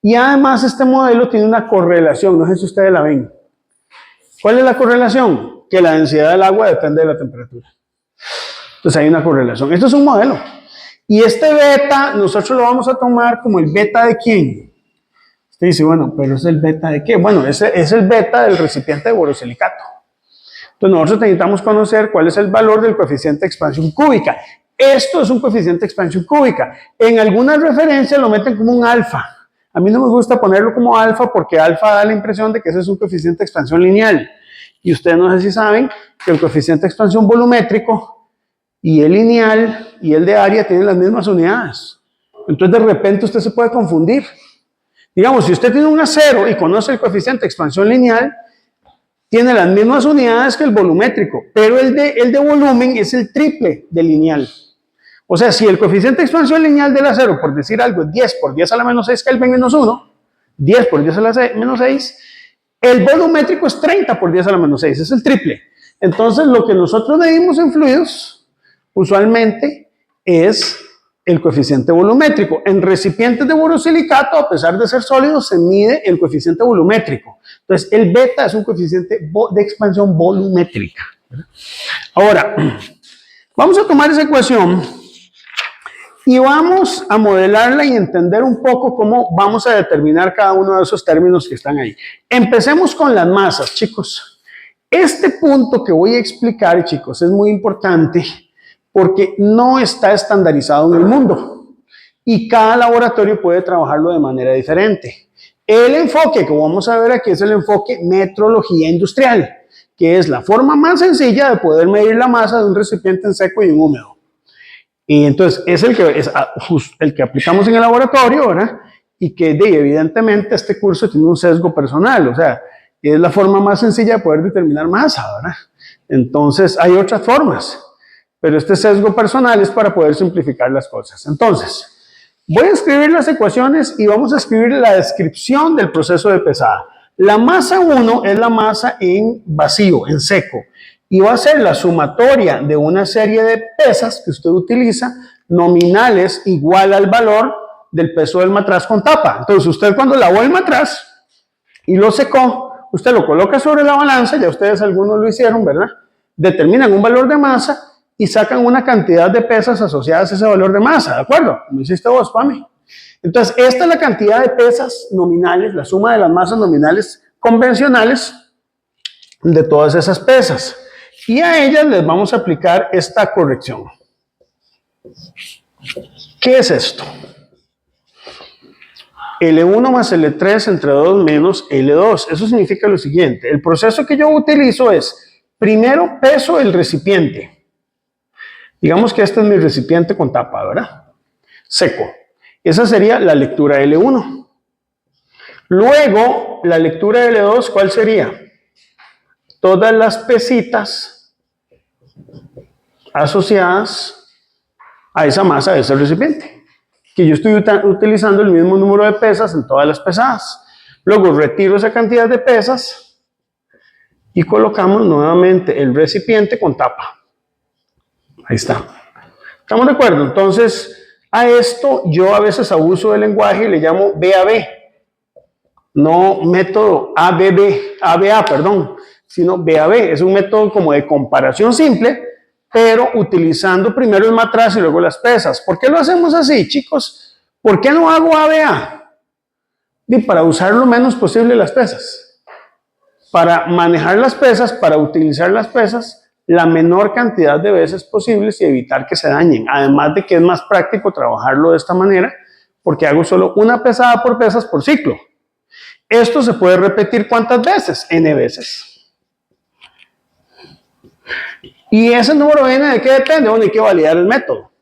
Y además este modelo tiene una correlación, no sé si ustedes la ven. ¿Cuál es la correlación? Que la densidad del agua depende de la temperatura. Entonces hay una correlación. Esto es un modelo. Y este beta, nosotros lo vamos a tomar como el beta de ¿quién? Usted dice, bueno, pero ¿es el beta de qué? Bueno, ese es el beta del recipiente de borosilicato. Entonces nosotros necesitamos conocer cuál es el valor del coeficiente de expansión cúbica. Esto es un coeficiente de expansión cúbica. En algunas referencias lo meten como un alfa. A mí no me gusta ponerlo como alfa porque alfa da la impresión de que ese es un coeficiente de expansión lineal. Y ustedes no sé si saben que el coeficiente de expansión volumétrico y el lineal y el de área tienen las mismas unidades. Entonces de repente usted se puede confundir. Digamos, si usted tiene un acero y conoce el coeficiente de expansión lineal, tiene las mismas unidades que el volumétrico, pero el de volumen es el triple del lineal. O sea, si el coeficiente de expansión lineal del acero, por decir algo, es 10 por 10 a la menos 6 Kelvin menos 1, 10 por 10 a la menos 6, el volumétrico es 30 por 10 a la menos 6, es el triple. Entonces, lo que nosotros medimos en fluidos usualmente es el coeficiente volumétrico. En recipientes de borosilicato, a pesar de ser sólidos, se mide el coeficiente volumétrico. Entonces, el beta es un coeficiente de expansión volumétrica. Ahora, vamos a tomar esa ecuación y vamos a modelarla y entender un poco cómo vamos a determinar cada uno de esos términos que están ahí. Empecemos con las masas, chicos. Este punto que voy a explicar, chicos, es muy importante porque no está estandarizado en el mundo y cada laboratorio puede trabajarlo de manera diferente. El enfoque que vamos a ver aquí es el enfoque metrología industrial, que es la forma más sencilla de poder medir la masa de un recipiente en seco y en húmedo. Y entonces es el que aplicamos en el laboratorio, ¿verdad? Y que evidentemente este curso tiene un sesgo personal, o sea, es la forma más sencilla de poder determinar masa, ¿verdad? Entonces hay otras formas. Pero este sesgo personal es para poder simplificar las cosas. Entonces, voy a escribir las ecuaciones y vamos a escribir la descripción del proceso de pesada. La masa 1 es la masa en vacío, en seco. Y va a ser la sumatoria de una serie de pesas que usted utiliza, nominales igual al valor del peso del matraz con tapa. Entonces, usted cuando lavó el matraz y lo secó, usted lo coloca sobre la balanza, ya ustedes algunos lo hicieron, ¿verdad? Determinan un valor de masa y sacan una cantidad de pesas asociadas a ese valor de masa, ¿de acuerdo? Como hiciste vos, Pami. Entonces, esta es la cantidad de pesas nominales, la suma de las masas nominales convencionales de todas esas pesas. Y a ellas les vamos a aplicar esta corrección. ¿Qué es esto? L1 más L3 entre 2 menos L2. Eso significa lo siguiente. El proceso que yo utilizo es, primero peso el recipiente. Digamos que este es mi recipiente con tapa, ¿verdad? Seco. Esa sería la lectura L1. Luego, la lectura L2, ¿cuál sería? Todas las pesitas asociadas a esa masa de ese recipiente. Que yo estoy utilizando el mismo número de pesas en todas las pesadas. Luego retiro esa cantidad de pesas y colocamos nuevamente el recipiente con tapa. Ahí está. ¿Estamos de acuerdo? Entonces, a esto yo a veces abuso del lenguaje y le llamo BAB. No método ABA, perdón, sino BAB. Es un método como de comparación simple, pero utilizando primero el matraz y luego las pesas. ¿Por qué lo hacemos así, chicos? ¿Por qué no hago ABA? Y para usar lo menos posible las pesas. Para manejar las pesas, para utilizar las pesas la menor cantidad de veces posibles y evitar que se dañen. Además de que es más práctico trabajarlo de esta manera, porque hago solo una pesada por pesas por ciclo. Esto se puede repetir ¿cuántas veces? N veces. ¿Y ese número N de qué depende? Bueno, hay que validar el método.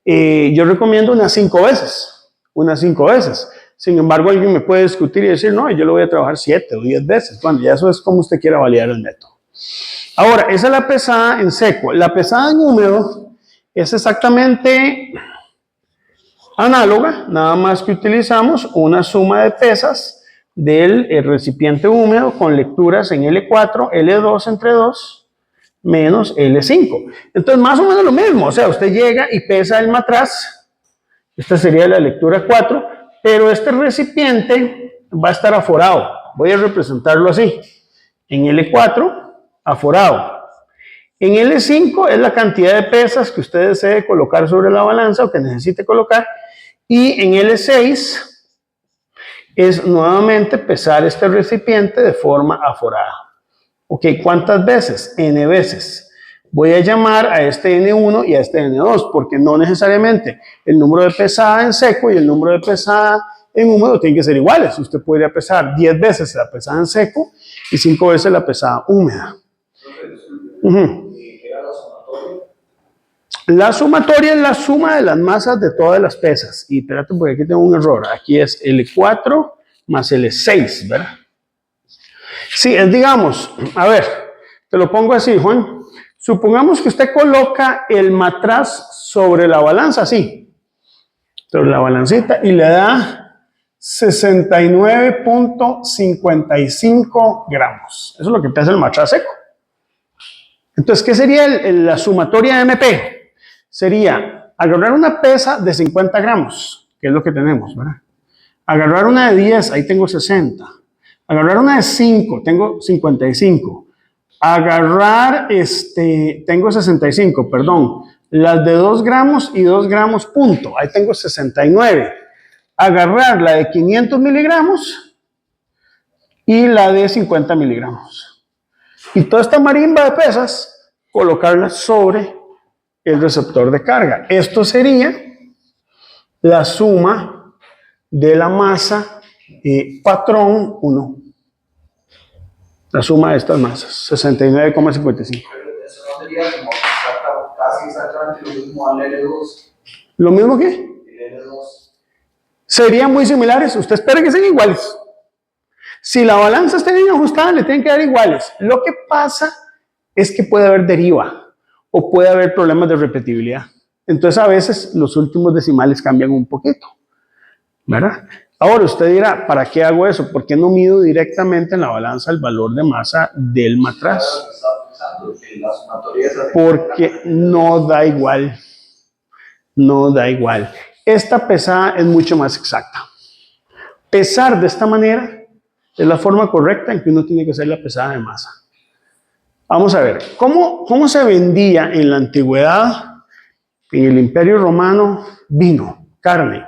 Yo recomiendo unas 5 veces. Unas 5 veces. Sin embargo, alguien me puede discutir y decir, no, yo lo voy a trabajar 7 o 10 veces. Bueno, ya eso es como usted quiera validar el método. Ahora, esa es la pesada en seco. La pesada en húmedo es exactamente análoga, nada más que utilizamos una suma de pesas del recipiente húmedo con lecturas en L4, L2 entre 2, menos L5. Entonces, más o menos lo mismo. O sea, usted llega y pesa el matraz. Esta sería la lectura 4, pero este recipiente va a estar aforado. Voy a representarlo así. En L4, aforado. En L5 es la cantidad de pesas que usted desee colocar sobre la balanza o que necesite colocar. Y en L6 es nuevamente pesar este recipiente de forma aforada. Ok, ¿cuántas veces? N veces. Voy a llamar a este N1 y a este N2 porque no necesariamente el número de pesada en seco y el número de pesada en húmedo tienen que ser iguales. Usted podría pesar 10 veces la pesada en seco y 5 veces la pesada húmeda. La sumatoria es la suma de las masas de todas las pesas. Y espérate, porque aquí tengo un error. Aquí es L4 más L6, ¿verdad? Sí, es, digamos, a ver, te lo pongo así, Juan. Supongamos que usted coloca el matraz sobre la balanza, así, sobre la balancita, y le da 69.55 gramos. Eso es lo que pesa el matraz seco. Entonces, ¿qué sería la sumatoria de MP? Sería agarrar una pesa de 50 gramos, que es lo que tenemos, ¿verdad? Agarrar una de 10, ahí tengo 60. Agarrar una de 5, tengo 55. Agarrar, tengo 65, perdón. Las de 2 gramos y 2 gramos punto, ahí tengo 69. Agarrar la de 500 miligramos y la de 50 miligramos. Y toda esta marimba de pesas, colocarla sobre el receptor de carga. Esto sería la suma de la masa patrón 1. La suma de estas masas, 69,55. Eso no sería como casi exactamente lo mismo al L2. ¿Lo mismo qué? El L2. Serían muy similares. Usted espera que sean iguales. Si la balanza está bien ajustada, le tienen que dar iguales. Lo que pasa es que puede haber deriva o puede haber problemas de repetibilidad. Entonces, a veces los últimos decimales cambian un poquito, ¿verdad? Ahora, usted dirá, ¿para qué hago eso? ¿Por qué no mido directamente en la balanza el valor de masa del matraz? Porque no da igual. No da igual. Esta pesada es mucho más exacta. Pesar de esta manera es la forma correcta en que uno tiene que hacer la pesada de masa. Vamos a ver, ¿cómo se vendía en la antigüedad, en el Imperio Romano, vino, carne?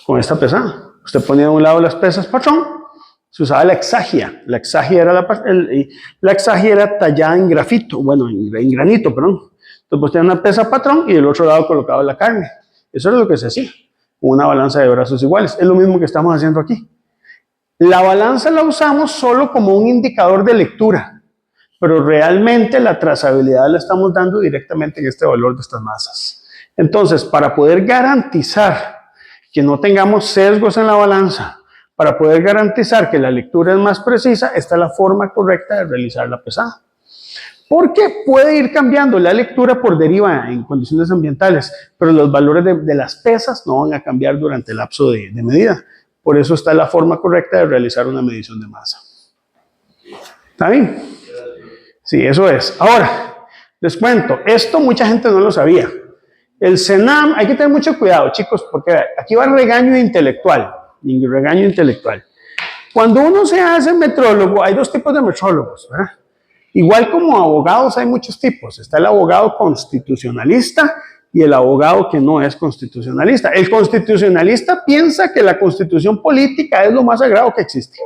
Con esta pesada. Usted ponía a un lado las pesas patrón, se usaba la exagia. La exagia era tallada en grafito, bueno, en granito, perdón. Entonces pues tenía una pesa patrón y del otro lado colocaba la carne. Eso era lo que se hacía, una balanza de brazos iguales. Es lo mismo que estamos haciendo aquí. La balanza la usamos solo como un indicador de lectura. pero realmente la trazabilidad la estamos dando directamente en este valor de estas masas. Entonces, para poder garantizar que no tengamos sesgos en la balanza, para poder garantizar que la lectura es más precisa, esta es la forma correcta de realizar la pesada. Porque puede ir cambiando la lectura por deriva en condiciones ambientales, pero los valores de las pesas no van a cambiar durante el lapso de medida. Por eso está la forma correcta de realizar una medición de masa. ¿Está bien? Sí, eso es. Ahora, les cuento, esto mucha gente no lo sabía. El CENAM, hay que tener mucho cuidado, chicos, porque aquí va el regaño intelectual. Cuando uno se hace metrólogo, hay dos tipos de metrólogos, ¿verdad? Igual como abogados hay muchos tipos. Está el abogado constitucionalista y el abogado que no es constitucionalista. El constitucionalista piensa que la constitución política es lo más sagrado que existe.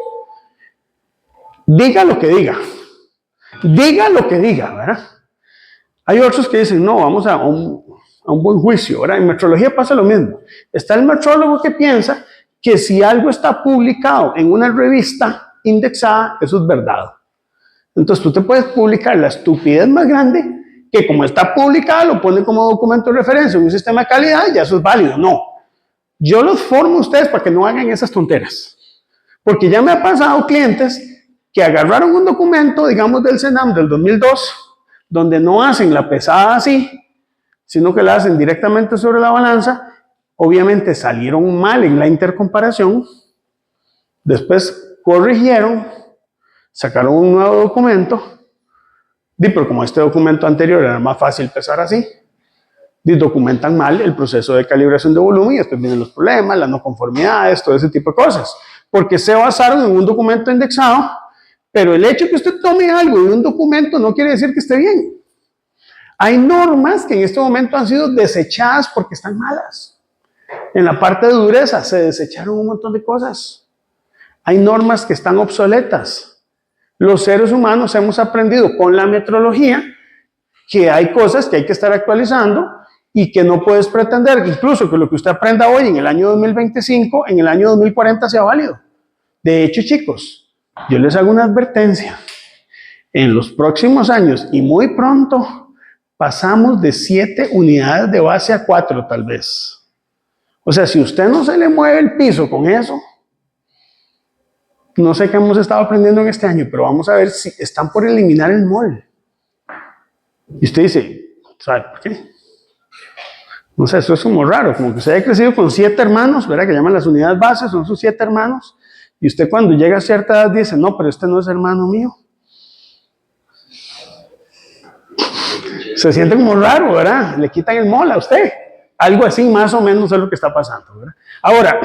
Diga lo que diga. Diga lo que diga, ¿verdad? Hay otros que dicen, no, vamos a un buen juicio, ¿verdad? En metrología pasa lo mismo. Está el metrólogo que piensa que si algo está publicado en una revista indexada, eso es verdad. Entonces tú te puedes publicar la estupidez más grande, que como está publicada lo pone como documento de referencia en un sistema de calidad y ya eso es válido. No. Yo los formo a ustedes para que no hagan esas tonteras. Porque ya me ha pasado clientes que agarraron un documento, digamos del CENAM del 2002, donde no hacen la pesada así, sino que la hacen directamente sobre la balanza. Obviamente salieron mal en la intercomparación, después corrigieron, sacaron un nuevo documento, pero como este documento anterior era más fácil pesar así, documentan mal el proceso de calibración de volumen y después vienen los problemas, las no conformidades, todo ese tipo de cosas, porque se basaron en un documento indexado, pero el hecho de que usted tome algo de un documento no quiere decir que esté bien. Hay normas que en este momento han sido desechadas porque están malas. En la parte de dureza se desecharon un montón de cosas. Hay normas que están obsoletas. Los seres humanos hemos aprendido con la metrología que hay cosas que hay que estar actualizando y que no puedes pretender que incluso que lo que usted aprenda hoy en el año 2025, en el año 2040 sea válido. De hecho, chicos, yo les hago una advertencia. En los próximos años y muy pronto pasamos de 7 unidades de base a 4 tal vez. O sea, si usted no se le mueve el piso con eso, no sé qué hemos estado aprendiendo en este año, pero vamos a ver si están por eliminar el mol. Y usted dice, ¿sabe por qué? No sé, eso es como raro, como que usted haya crecido con 7 hermanos, ¿verdad? Que llaman las unidades bases, son sus 7 hermanos, y usted cuando llega a cierta edad dice, no, pero este no es hermano mío. Se siente como raro, ¿verdad? Le quitan el mol a usted. Algo así más o menos es lo que está pasando, ¿verdad? Ahora,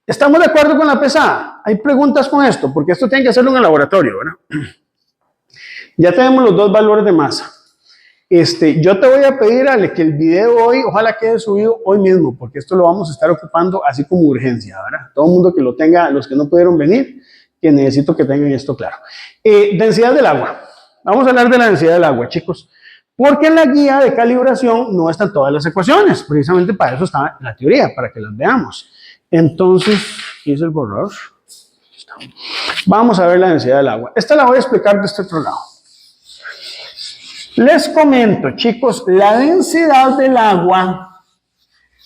¿estamos de acuerdo con la pesada? Hay preguntas con esto, porque esto tiene que hacerlo en el laboratorio, ¿verdad? Ya tenemos los dos valores de masa. Yo te voy a pedir, Ale, que el video hoy, ojalá quede subido hoy mismo, porque esto lo vamos a estar ocupando así como urgencia, ¿verdad? Todo el mundo que lo tenga, los que no pudieron venir, que necesito que tengan esto claro. Densidad del agua. Vamos a hablar de la densidad del agua, chicos. Porque en la guía de calibración no están todas las ecuaciones. Precisamente para eso está la teoría, para que las veamos. Entonces, hice el borrador. Vamos a ver la densidad del agua. Esta la voy a explicar de este otro lado. Les comento, chicos, la densidad del agua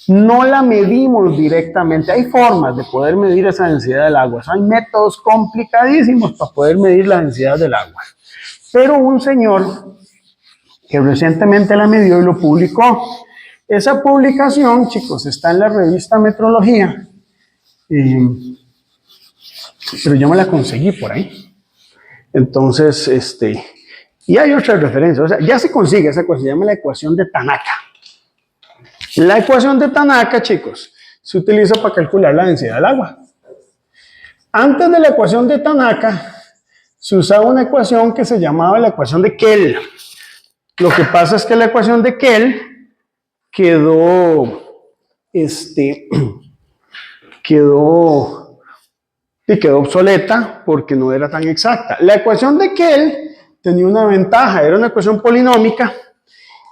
no la medimos directamente. Hay formas de poder medir esa densidad del agua. Hay métodos complicadísimos para poder medir la densidad del agua. Pero un señor que recientemente la midió y lo publicó. Esa publicación, chicos, está en la revista Metrología. Pero yo me la conseguí por ahí. Entonces, y hay otras referencias. O sea, ya se consigue esa ecuación, se llama la ecuación de Tanaka. La ecuación de Tanaka, chicos, se utiliza para calcular la densidad del agua. Antes de la ecuación de Tanaka, se usaba una ecuación que se llamaba la ecuación de Kell. Lo que pasa es que la ecuación de Kell quedó obsoleta porque no era tan exacta. La ecuación de Kell tenía una ventaja, era una ecuación polinómica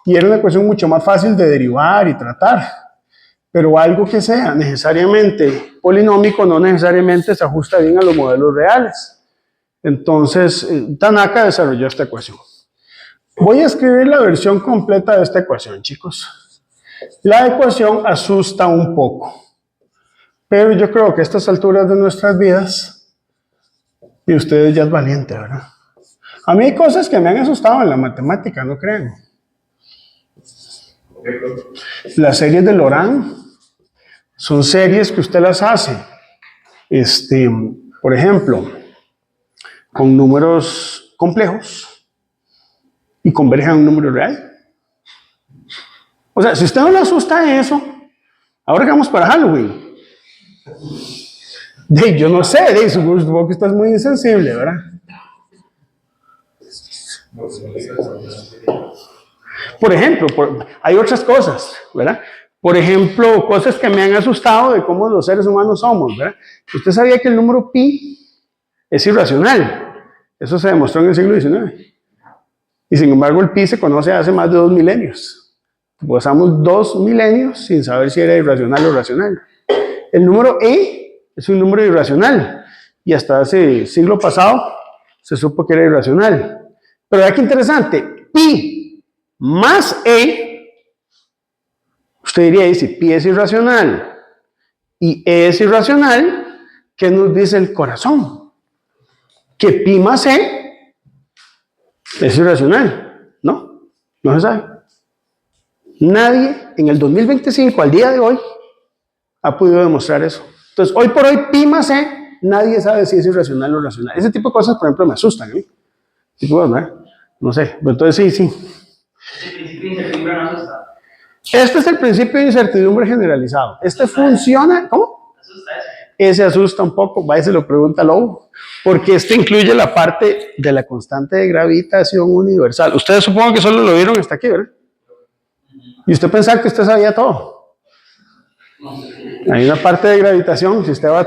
y era una ecuación mucho más fácil de derivar y tratar. Pero algo que sea necesariamente polinómico no necesariamente se ajusta bien a los modelos reales. Entonces, Tanaka desarrolló esta ecuación. Voy a escribir la versión completa de esta ecuación, chicos. La ecuación asusta un poco, pero yo creo que a estas alturas de nuestras vidas, y ustedes ya es valiente, ¿verdad? A mí hay cosas que me han asustado en la matemática, no crean. Las series de Laurent son series que usted las hace, por ejemplo, con números complejos y convergen a un número real. O sea, si usted no le asusta eso, ahora que vamos para Halloween, yo no sé, supongo que estás muy insensible, ¿verdad? Por ejemplo, hay otras cosas, ¿verdad? Por ejemplo, cosas que me han asustado de cómo los seres humanos somos, ¿verdad? Usted sabía que el número pi es irracional. Eso se demostró en el siglo XIX. Y sin embargo, el pi se conoce hace más de 2 milenios. Pasamos 2 milenios sin saber si era irracional o racional. El número e es un número irracional. Y hasta hace siglo pasado se supo que era irracional. Pero vea qué interesante. Pi más e, usted diría, si pi es irracional y e es irracional, ¿qué nos dice el corazón? Que pi más e es irracional, ¿no? No se sabe. Nadie en el 2025, al día de hoy, ha podido demostrar eso. Entonces, hoy por hoy, pi más e, nadie sabe si es irracional o racional. Ese tipo de cosas, por ejemplo, me asustan a mí. No sé, pero entonces sí. Este es el principio de incertidumbre generalizado. Este funciona, ¿cómo? Ese asusta un poco, va y se lo pregunta a Lobo, porque este incluye la parte de la constante de gravitación universal. Ustedes supongo que solo lo vieron hasta aquí, ¿verdad? Y usted pensaba que usted sabía todo. Hay una parte de gravitación, si usted va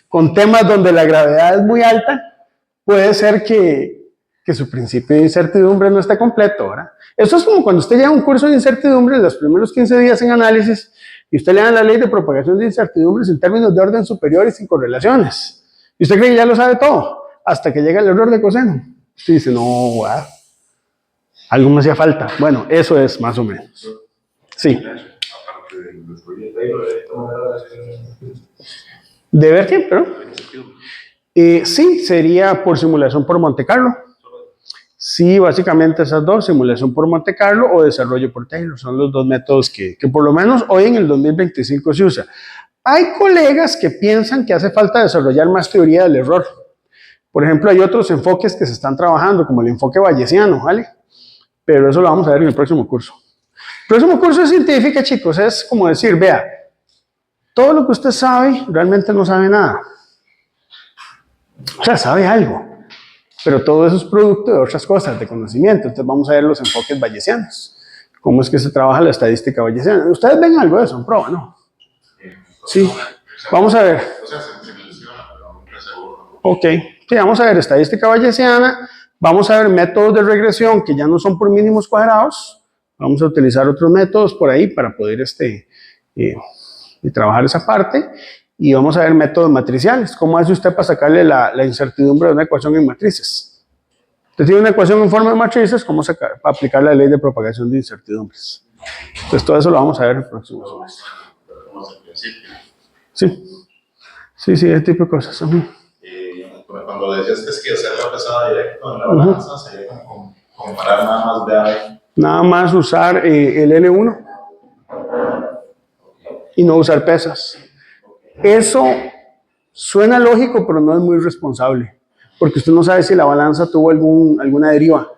con temas donde la gravedad es muy alta, puede ser que su principio de incertidumbre no esté completo, ¿verdad? Eso es como cuando usted lleva un curso de incertidumbre los primeros 15 días en análisis y usted le da la ley de propagación de incertidumbres en términos de orden superior y sin correlaciones. Y usted cree que ya lo sabe todo, hasta que llega el error de coseno. Usted dice, no, wow, algo me hacía falta. Bueno, eso es más o menos. Sí. ¿De ver qué? ¿Pero? Sí, sería por simulación por Monte Carlo. Sí, básicamente esas dos, simulación por Monte Carlo o desarrollo por Taylor, son los dos métodos que por lo menos hoy en el 2025 se usa. Hay colegas que piensan que hace falta desarrollar más teoría del error. Por ejemplo, hay otros enfoques que se están trabajando, como el enfoque bayesiano, ¿vale? Pero eso lo vamos a ver en el próximo curso. El próximo curso de científica, chicos, es como decir, vea, todo lo que usted sabe, realmente no sabe nada. O sea, sabe algo, pero todo eso es producto de otras cosas, de conocimiento. Entonces vamos a ver los enfoques bayesianos. ¿Cómo es que se trabaja la estadística bayesiana? ¿Ustedes ven algo de eso en prueba, no? Sí, vamos a ver. Ok, sí, vamos a ver estadística bayesiana, vamos a ver métodos de regresión que ya no son por mínimos cuadrados, vamos a utilizar otros métodos por ahí para poder trabajar esa parte, y vamos a ver métodos matriciales. ¿Cómo hace usted para sacarle la incertidumbre de una ecuación en matrices? Usted tiene una ecuación en forma de matrices, ¿cómo sacar, para aplicar la ley de propagación de incertidumbres? Entonces todo eso lo vamos a ver en el próximo semestre. Sí, ese tipo de cosas. Cuando decías que es que hacer la pesada directo en la balanza, sería como comparar nada más de ahí. Nada más usar el L1 y no usar pesas. Eso suena lógico, pero no es muy responsable, porque usted no sabe si la balanza tuvo alguna deriva,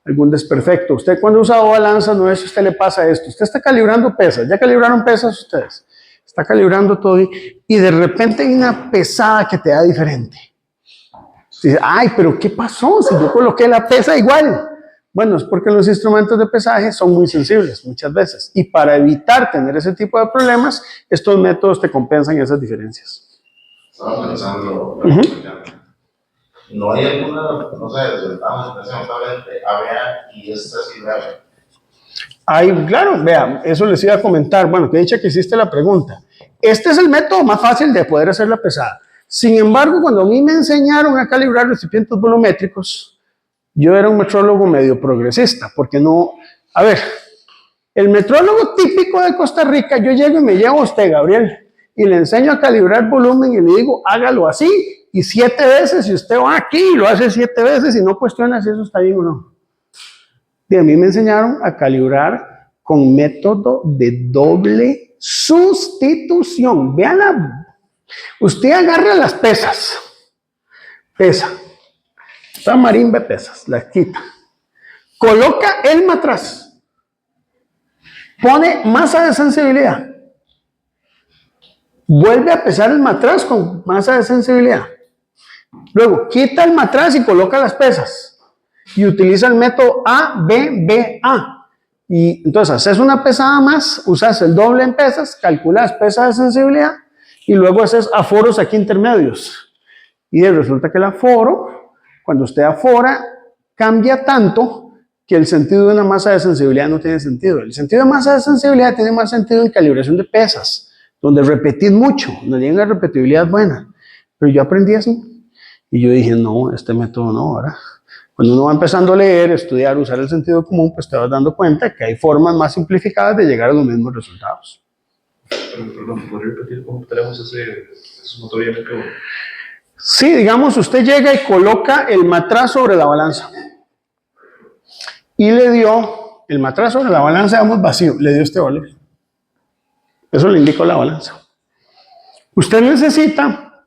algún desperfecto. Usted cuando usa balanzas no es si a usted le pasa esto. Usted está calibrando pesas. ¿Ya calibraron pesas ustedes? Está calibrando todo y de repente hay una pesada que te da diferente. Dice, ay, pero ¿qué pasó? Si yo coloqué la pesa igual. Bueno, es porque los instrumentos de pesaje son muy sensibles muchas veces. Y para evitar tener ese tipo de problemas, estos métodos te compensan esas diferencias. Estaba pensando, ¿no hay alguna, no sé, desventaja entre ABA y esta ciudad? Hay, claro, vea, eso les iba a comentar. Bueno, que dicha que hiciste la pregunta. Este es el método más fácil de poder hacer la pesada. Sin embargo, cuando a mí me enseñaron a calibrar recipientes volumétricos, yo era un metrólogo medio progresista, porque no, a ver, el metrólogo típico de Costa Rica, yo llego y me llevo a usted, Gabriel, y le enseño a calibrar volumen y le digo, hágalo así, y 7 veces, y usted va aquí y lo hace 7 veces y no cuestiona si eso está bien o no. Y a mí me enseñaron a calibrar con método de doble sustitución. Vean, usted agarra las pesas, pesa, esta marimba de pesas, la quita, coloca el matraz, pone masa de sensibilidad, vuelve a pesar el matraz con masa de sensibilidad, luego quita el matraz y coloca las pesas y utiliza el método ABBA. Y entonces haces una pesada más, usas el doble en pesas, calculas pesas de sensibilidad y luego haces aforos aquí intermedios. Y resulta que el aforo, cuando usted afora, cambia tanto que el sentido de una masa de sensibilidad no tiene sentido. El sentido de masa de sensibilidad tiene más sentido en calibración de pesas, donde repetís mucho, donde hay una repetibilidad buena. Pero yo aprendí así. Y yo dije, no, este método no, ¿verdad? Cuando uno va empezando a leer, estudiar, usar el sentido común, pues te vas dando cuenta que hay formas más simplificadas de llegar a los mismos resultados. Perdón, ¿podría repetir cómo tenemos esos motores de método? Sí, digamos, usted llega y coloca el matraz sobre la balanza. Y le dio, el matraz sobre la balanza, digamos, vacío, le dio este valor. Eso le indicó la balanza. Usted necesita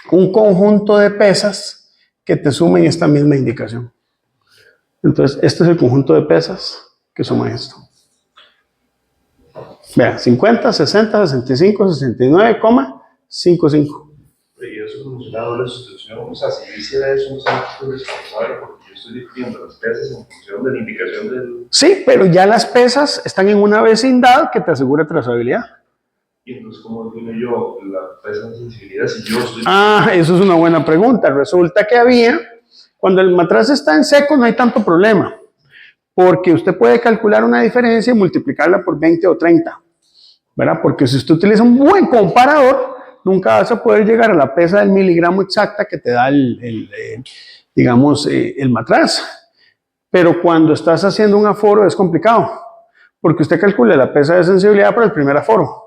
un conjunto de pesas que te sumen esta misma indicación. Entonces, este es el conjunto de pesas que suma esto. Vea, 50, 60, 65, 69,55. Y eso como una doble sustitución, o sea, si yo hiciera eso, no soy responsable porque yo estoy definiendo las pesas en función de la indicación del... Sí, pero ya las pesas están en una vecindad que te asegura trazabilidad. Y entonces, ¿cómo defino yo la pesa de sensibilidad si yo estoy... Ah, eso es una buena pregunta. Resulta que cuando el matraz está en seco no hay tanto problema, porque usted puede calcular una diferencia y multiplicarla por 20 o 30, ¿verdad? Porque si usted utiliza un buen comparador, nunca vas a poder llegar a la pesa del miligramo exacta que te da digamos, el matraz. Pero cuando estás haciendo un aforo es complicado, porque usted calcula la pesa de sensibilidad para el primer aforo,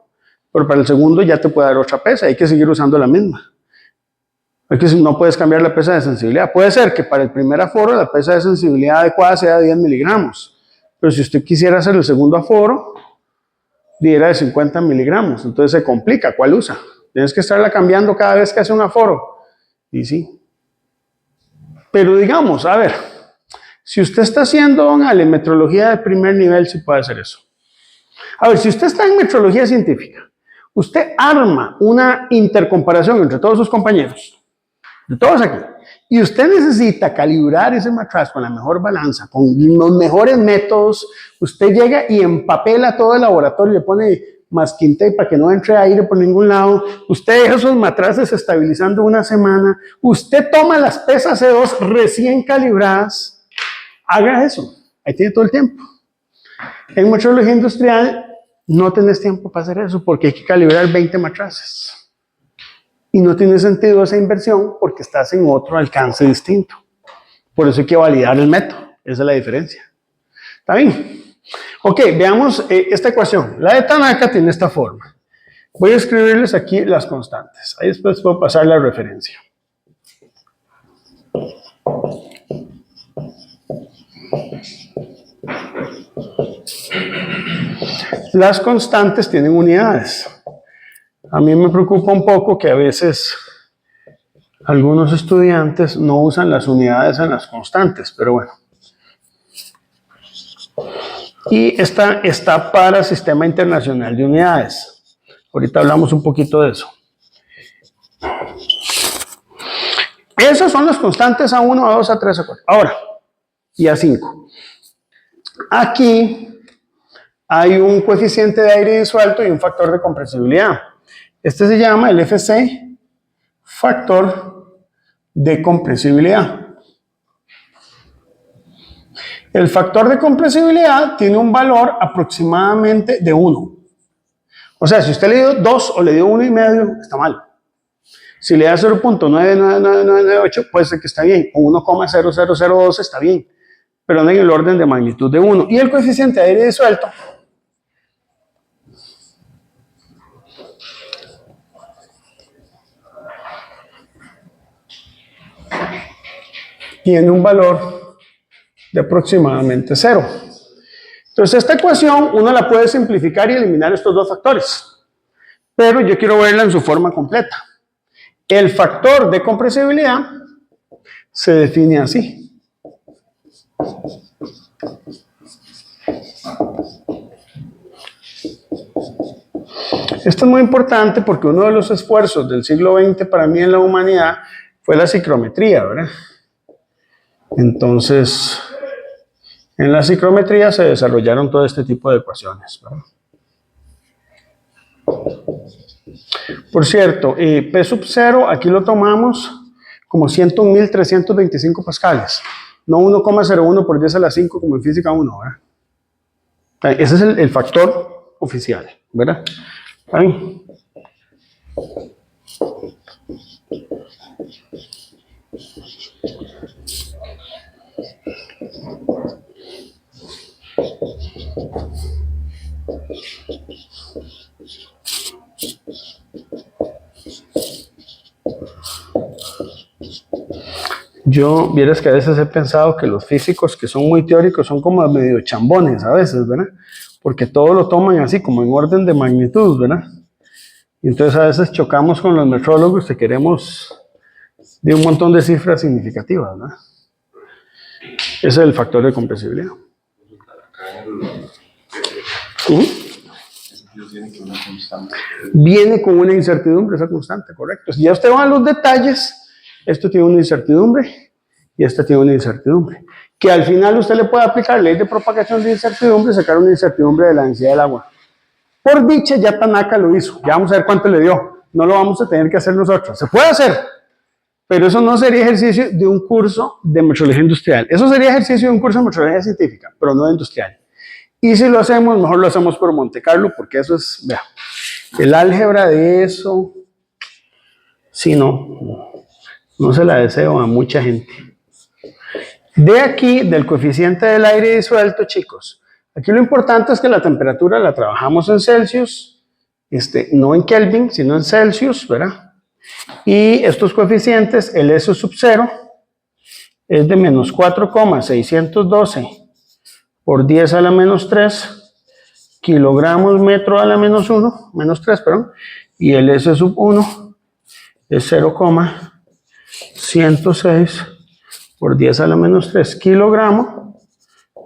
pero para el segundo ya te puede dar otra pesa, hay que seguir usando la misma. No puedes cambiar la pesa de sensibilidad. Puede ser que para el primer aforo la pesa de sensibilidad adecuada sea 10 miligramos, pero si usted quisiera hacer el segundo aforo, diera de 50 miligramos, entonces se complica. ¿Cuál usa? Tienes que estarla cambiando cada vez que hace un aforo. Y sí. Pero digamos, a ver, si usted está haciendo, don Ale, metrología de primer nivel, sí puede hacer eso. A ver, si usted está en metrología científica, usted arma una intercomparación entre todos sus compañeros, de todos aquí, y usted necesita calibrar ese matraz con la mejor balanza, con los mejores métodos. Usted llega y empapela todo el laboratorio, le pone masking tape para que no entre aire por ningún lado. Usted deja esos matraces estabilizando una semana. Usted toma las pesas C2 recién calibradas. Haga eso. Ahí tiene todo el tiempo. En metrología industrial no tenés tiempo para hacer eso porque hay que calibrar 20 matraces. Y no tiene sentido esa inversión porque estás en otro alcance distinto. Por eso hay que validar el método. Esa es la diferencia. ¿Está bien? Ok, veamos esta ecuación. La de Tanaka tiene esta forma. Voy a escribirles aquí las constantes. Ahí después puedo pasar la referencia. Las constantes tienen unidades. A mí me preocupa un poco que a veces algunos estudiantes no usan las unidades en las constantes, pero bueno. Y esta está para Sistema Internacional de Unidades. Ahorita hablamos un poquito de eso. Esas son las constantes A1, A2, A3, A4. Ahora, y A5. Aquí hay un coeficiente de aire disuelto y un factor de compresibilidad. Este se llama el FC, factor de compresibilidad. El factor de compresibilidad tiene un valor aproximadamente de 1. O sea, si usted le dio 2 o le dio 1,5, está mal. Si le da 0.99998, puede ser que está bien, o 1,0002 está bien, pero no en el orden de magnitud de 1. Y el coeficiente de aire disuelto tiene un valor de aproximadamente 0. Entonces, esta ecuación uno la puede simplificar y eliminar estos dos factores, pero yo quiero verla en su forma completa. El factor de compresibilidad se define así. Esto es muy importante porque uno de los esfuerzos del siglo XX para mí en la humanidad fue la psicometría, ¿verdad? Entonces, en la psicometría se desarrollaron todo este tipo de ecuaciones, ¿verdad? Por cierto, P sub 0 aquí lo tomamos como 101.325 pascales, no 1,01 por 10 a la 5 como en física 1, ¿verdad? Ese es el factor oficial, ¿verdad? ¿Ahí? Yo, vieras que a veces he pensado que los físicos que son muy teóricos son como medio chambones a veces, ¿verdad? Porque todo lo toman así, como en orden de magnitud, ¿verdad? Y entonces a veces chocamos con los metrólogos que queremos de un montón de cifras significativas, ¿verdad? Ese es el factor de compresibilidad. Viene con una incertidumbre, esa constante, correcto. Si ya usted va a los detalles, esto tiene una incertidumbre y esta tiene una incertidumbre. Que al final usted le puede aplicar ley de propagación de incertidumbre y sacar una incertidumbre de la densidad del agua. Por dicha, ya Tanaka lo hizo. Ya vamos a ver cuánto le dio. No lo vamos a tener que hacer nosotros. Se puede hacer, pero eso no sería ejercicio de un curso de metrología industrial. Eso sería ejercicio de un curso de metrología científica, pero no de industrial. Y si lo hacemos, mejor lo hacemos por Monte Carlo, porque eso es, vea, el álgebra de eso, sí, no se la deseo a mucha gente. De aquí, del coeficiente del aire disuelto, chicos, aquí lo importante es que la temperatura la trabajamos en Celsius, no en Kelvin, sino en Celsius, ¿verdad? Y estos coeficientes, el S sub 0 es de menos 4,612 por 10 a la menos 3 kilogramos metro a la menos 1, menos 3, perdón, y el S sub 1 es 0,106 por 10 a la menos 3 kilogramos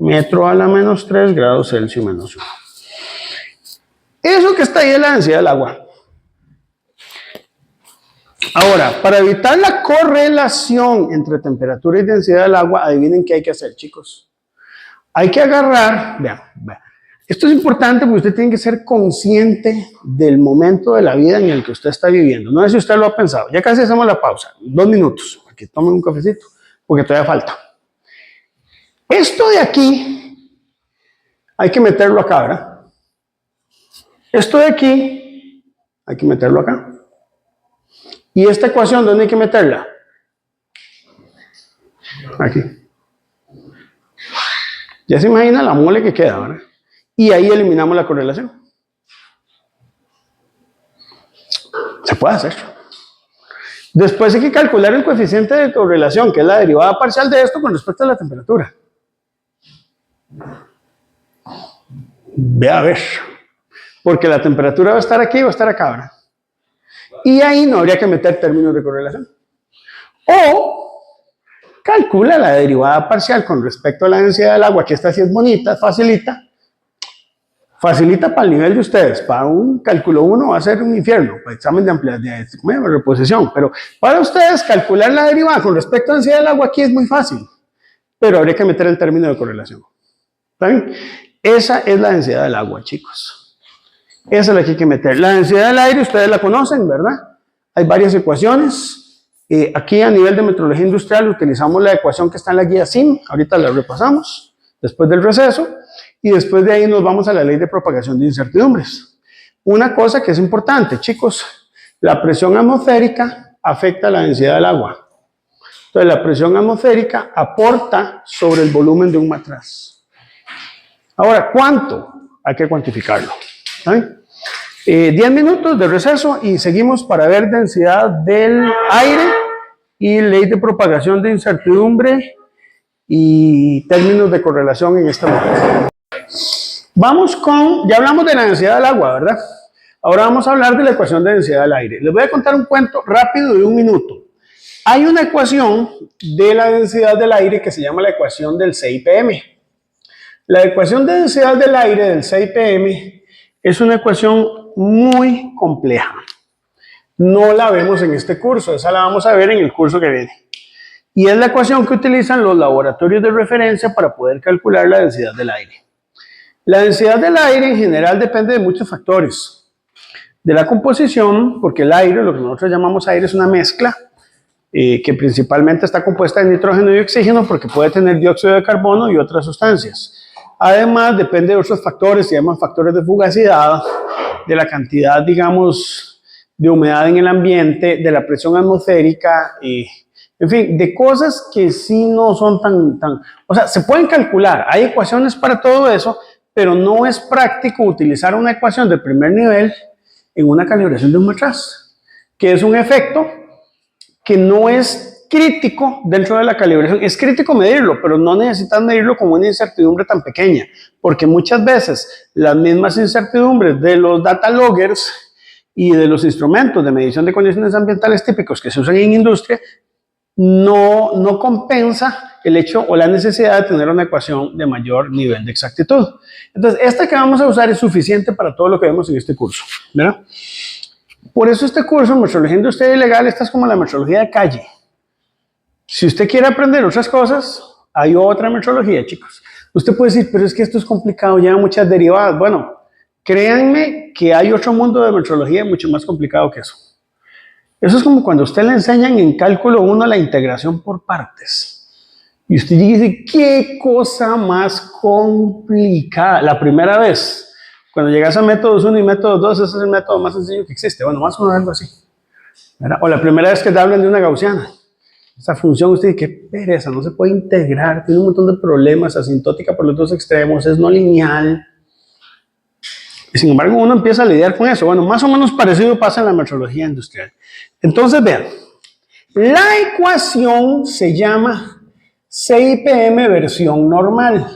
metro a la menos 3 grados Celsius menos 1. Eso que está ahí es la densidad del agua. Ahora, para evitar la correlación entre temperatura y densidad del agua, adivinen qué hay que hacer, chicos. Hay que agarrar, vean, esto es importante porque usted tiene que ser consciente del momento de la vida en el que usted está viviendo. No sé si usted lo ha pensado. Ya casi hacemos la pausa, 2 minutos, para que tomen un cafecito, porque todavía falta. Esto de aquí, hay que meterlo acá, ¿verdad? Esto de aquí, hay que meterlo acá. ¿Y esta ecuación dónde hay que meterla? Aquí. Ya se imagina la mole que queda, ¿verdad? Y ahí eliminamos la correlación. Se puede hacer. Después hay que calcular el coeficiente de correlación, que es la derivada parcial de esto con respecto a la temperatura. Ve a ver. Porque la temperatura va a estar aquí y va a estar acá, ¿verdad? Y ahí no habría que meter términos de correlación. O calcula la derivada parcial con respecto a la densidad del agua, que esta sí es bonita, facilita. Facilita para el nivel de ustedes. Para un cálculo 1 va a ser un infierno, para examen de amplitud de reposición. Pero para ustedes, calcular la derivada con respecto a la densidad del agua aquí es muy fácil. Pero habría que meter el término de correlación. ¿Está bien? Esa es la densidad del agua, chicos. Esa es la que hay que meter. La densidad del aire, ustedes la conocen, ¿verdad? Hay varias ecuaciones. Aquí a nivel de metrología industrial utilizamos la ecuación que está en la guía SIM. Ahorita la repasamos después del receso. Y después de ahí nos vamos a la ley de propagación de incertidumbres. Una cosa que es importante, chicos, la presión atmosférica afecta la densidad del agua. Entonces, la presión atmosférica aporta sobre el volumen de un matraz. Ahora, ¿cuánto? Hay que cuantificarlo. 10 minutos de receso y seguimos para ver densidad del aire y ley de propagación de incertidumbre y términos de correlación en esta materia. Vamos con, ya hablamos de la densidad del agua, ¿verdad? Ahora vamos a hablar de la ecuación de densidad del aire. Les voy a contar un cuento rápido de 1 minuto. Hay una ecuación de la densidad del aire que se llama la ecuación del CIPM. La ecuación de densidad del aire del CIPM es una ecuación muy compleja. No la vemos en este curso, esa la vamos a ver en el curso que viene. Y es la ecuación que utilizan los laboratorios de referencia para poder calcular la densidad del aire. La densidad del aire en general depende de muchos factores. De la composición, porque el aire, lo que nosotros llamamos aire, es una mezcla que principalmente está compuesta de nitrógeno y oxígeno porque puede tener dióxido de carbono y otras sustancias. Además, depende de otros factores, se llaman factores de fugacidad, de la cantidad, digamos, de humedad en el ambiente, de la presión atmosférica, en fin, de cosas que sí no son tan... O sea, se pueden calcular, hay ecuaciones para todo eso, pero no es práctico utilizar una ecuación de primer nivel en una calibración de un matraz, que es un efecto que no es crítico dentro de la calibración. Es crítico medirlo, pero no necesitas medirlo con una incertidumbre tan pequeña, porque muchas veces las mismas incertidumbres de los data loggers y de los instrumentos de medición de condiciones ambientales típicos que se usan en industria no compensa el hecho o la necesidad de tener una ecuación de mayor nivel de exactitud. Entonces, esta que vamos a usar es suficiente para todo lo que vemos en este curso, ¿verdad? Por eso este curso, metrología industrial y legal, esta es como la metrología de calle. Si usted quiere aprender otras cosas, hay otra metrología, chicos. Usted puede decir, pero es que esto es complicado, lleva muchas derivadas. Bueno, créanme que hay otro mundo de metrología mucho más complicado que eso. Eso es como cuando usted le enseñan en cálculo 1 la integración por partes. Y usted dice, ¿qué cosa más complicada? La primera vez, cuando llegas a métodos 1 y métodos 2, ese es el método más sencillo que existe. Bueno, más o menos algo así, ¿verdad? O la primera vez que te hablan de una gaussiana. Esa función, usted dice, qué pereza, no se puede integrar, tiene un montón de problemas, asintótica por los dos extremos, es no lineal. Y sin embargo, uno empieza a lidiar con eso. Bueno, más o menos parecido pasa en la metrología industrial. Entonces, vean, la ecuación se llama CIPM versión normal.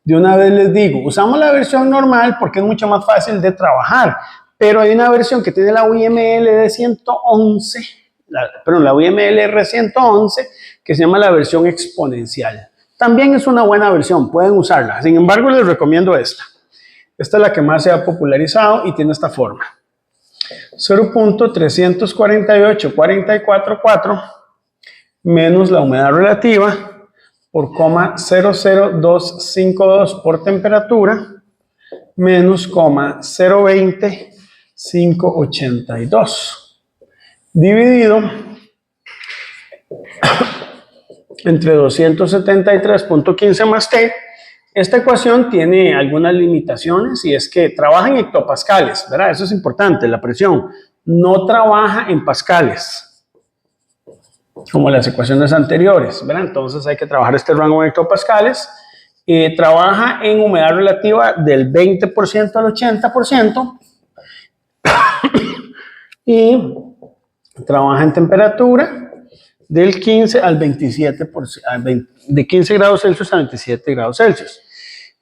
De una vez les digo, usamos la versión normal porque es mucho más fácil de trabajar, pero hay una versión que tiene la UML de 111, la UML R111, que se llama la versión exponencial. También es una buena versión, pueden usarla. Sin embargo, les recomiendo esta. Esta es la que más se ha popularizado y tiene esta forma. 0.348.444 menos la humedad relativa por 0.00252 por temperatura menos 0.020.582 dividido entre 273.15 más T. Esta ecuación tiene algunas limitaciones y es que trabaja en hectopascales, ¿verdad? Eso es importante, la presión. No trabaja en pascales, como las ecuaciones anteriores, ¿verdad? Entonces hay que trabajar este rango en hectopascales. Trabaja en humedad relativa del 20% al 80% y trabaja en temperatura del 15 al 27%, de 15 grados Celsius a 27 grados Celsius.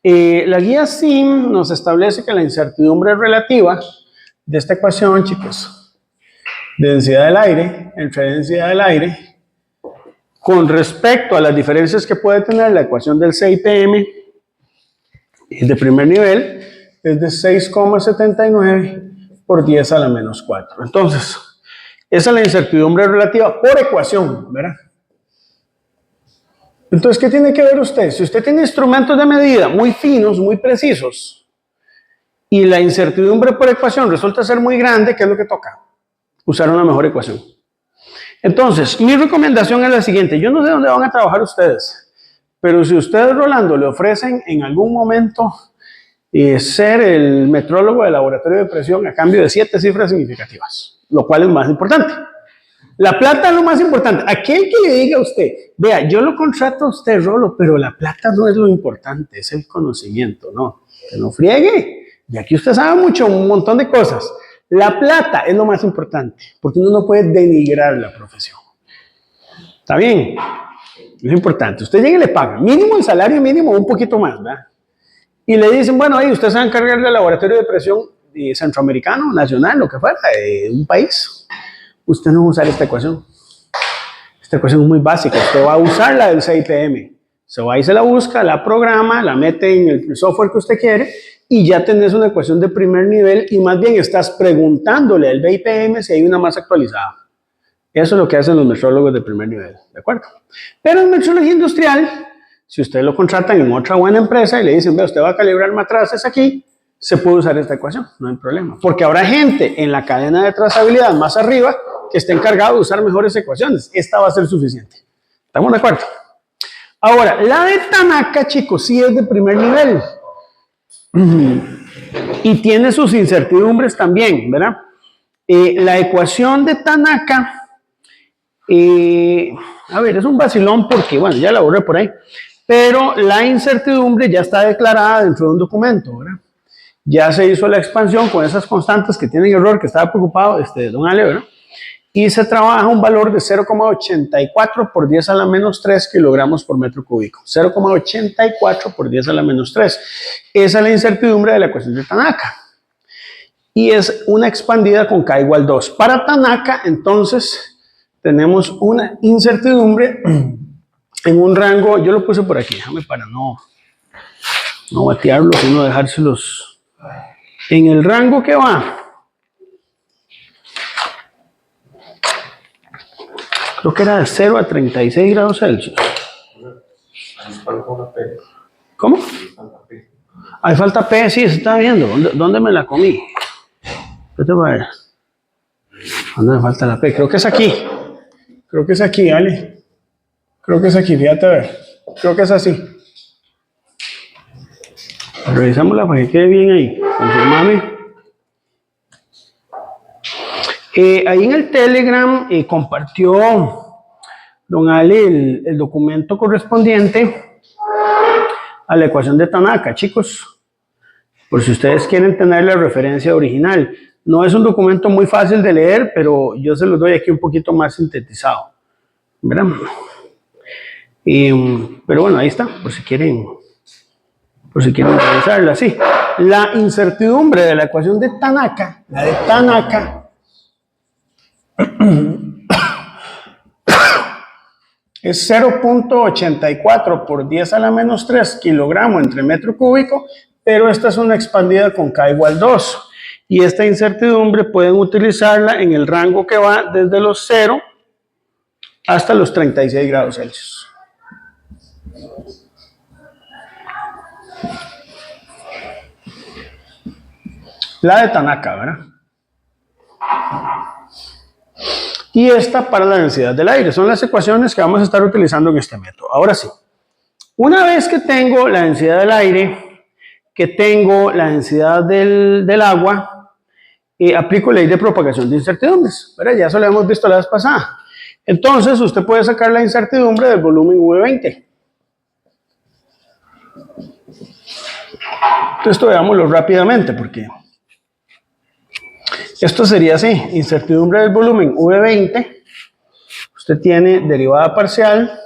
La guía SIM nos establece que la incertidumbre relativa de esta ecuación, chicos, de densidad del aire, entre densidad del aire, con respecto a las diferencias que puede tener la ecuación del CIPM de primer nivel, es de 6,79 por 10 a la menos 4. Entonces, esa es la incertidumbre relativa por ecuación, ¿verdad? Entonces, ¿qué tiene que ver usted? Si usted tiene instrumentos de medida muy finos, muy precisos, y la incertidumbre por ecuación resulta ser muy grande, ¿qué es lo que toca? Usar una mejor ecuación. Entonces, mi recomendación es la siguiente. Yo no sé dónde van a trabajar ustedes, pero si ustedes, Rolando, le ofrecen en algún momento ser el metrólogo del laboratorio de presión a cambio de 7 cifras significativas, lo cual es más importante. La plata es lo más importante. Aquel que le diga a usted, vea, yo lo contrato a usted, Rolo, pero la plata no es lo importante, es el conocimiento, no. Que no friegue. Ya que usted sabe mucho, un montón de cosas. La plata es lo más importante, porque uno no puede denigrar la profesión. ¿Está bien? Es importante. Usted llega y le paga mínimo el salario mínimo, un poquito más, ¿verdad? Y le dicen, bueno, ahí usted se va a encargar del laboratorio de presión centroamericano, nacional, lo que fuera, de un país. Usted no va a usar esta ecuación. Esta ecuación es muy básica. Usted va a usar la del CIPM. Se va y se la busca, la programa, la mete en el software que usted quiere y ya tenés una ecuación de primer nivel y más bien estás preguntándole al BIPM si hay una más actualizada. Eso es lo que hacen los metrólogos de primer nivel, ¿de acuerdo? Pero en metrología industrial, si usted lo contratan en otra buena empresa y le dicen, ve, usted va a calibrar matraces aquí, se puede usar esta ecuación, no hay problema. Porque habrá gente en la cadena de trazabilidad más arriba que esté encargado de usar mejores ecuaciones. Esta va a ser suficiente. ¿Estamos de acuerdo? Ahora, la de Tanaka, chicos, sí es de primer nivel. Y tiene sus incertidumbres también, ¿verdad? La ecuación de Tanaka, a ver, es un vacilón porque, bueno, ya la borré por ahí, pero la incertidumbre ya está declarada dentro de un documento, ¿verdad? Ya se hizo la expansión con esas constantes que tienen error, que estaba preocupado don Ale, ¿verdad? Y se trabaja un valor de 0,84 por 10 a la menos 3 kilogramos por metro cúbico. 0,84 por 10 a la menos 3. Esa es la incertidumbre de la ecuación de Tanaka. Y es una expandida con K igual 2. Para Tanaka, entonces, tenemos una incertidumbre en un rango, yo lo puse por aquí, déjame para no batearlo, sino dejárselos en el rango que va. Creo que era de 0 a 36 grados Celsius. ¿Cómo? Ahí falta P, sí, se está viendo. ¿Dónde me la comí? ¿Dónde me falta la P? Creo que es aquí. Creo que es aquí, Ale. Creo que es aquí, fíjate a ver. Creo que es así. Revisámosla para que quede bien ahí. Confirmame. Ahí en el Telegram compartió don Ale el documento correspondiente a la ecuación de Tanaka, chicos. Por si ustedes quieren tener la referencia original. No es un documento muy fácil de leer, pero yo se los doy aquí un poquito más sintetizado. ¿Verdad? Pero bueno, ahí está, por si quieren revisarla así. La incertidumbre de la ecuación de Tanaka, la de Tanaka, es 0,84 por 10 a la menos 3 kilogramos entre metro cúbico, pero esta es una expandida con K igual 2. Y esta incertidumbre pueden utilizarla en el rango que va desde los 0 hasta los 36 grados Celsius. La de Tanaka, ¿verdad? Y esta para la densidad del aire. Son las ecuaciones que vamos a estar utilizando en este método. Ahora sí, una vez que tengo la densidad del aire, que tengo la densidad del agua, aplico ley de propagación de incertidumbres. ¿Verdad? Ya eso lo hemos visto la vez pasada. Entonces, usted puede sacar la incertidumbre del volumen V20. Esto veámoslo rápidamente porque esto sería así, incertidumbre del volumen V20, usted tiene derivada parcial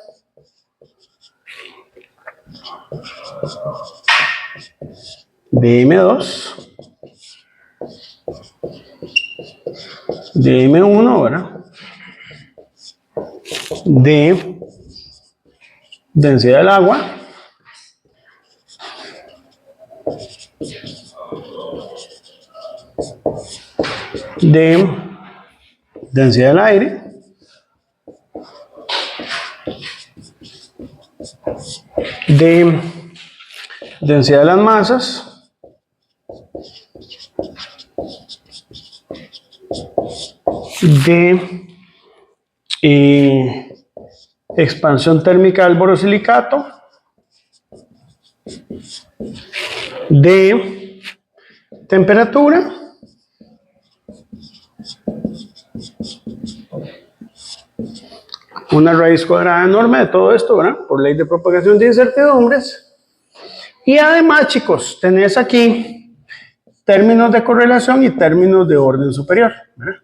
de M2, de M1, ¿verdad? De densidad del agua, de densidad del aire, de densidad de las masas, de expansión térmica del borosilicato, de temperatura una raíz cuadrada enorme de todo esto, ¿verdad? Por ley de propagación de incertidumbres. Y además, chicos, tenés aquí términos de correlación y términos de orden superior, ¿verdad?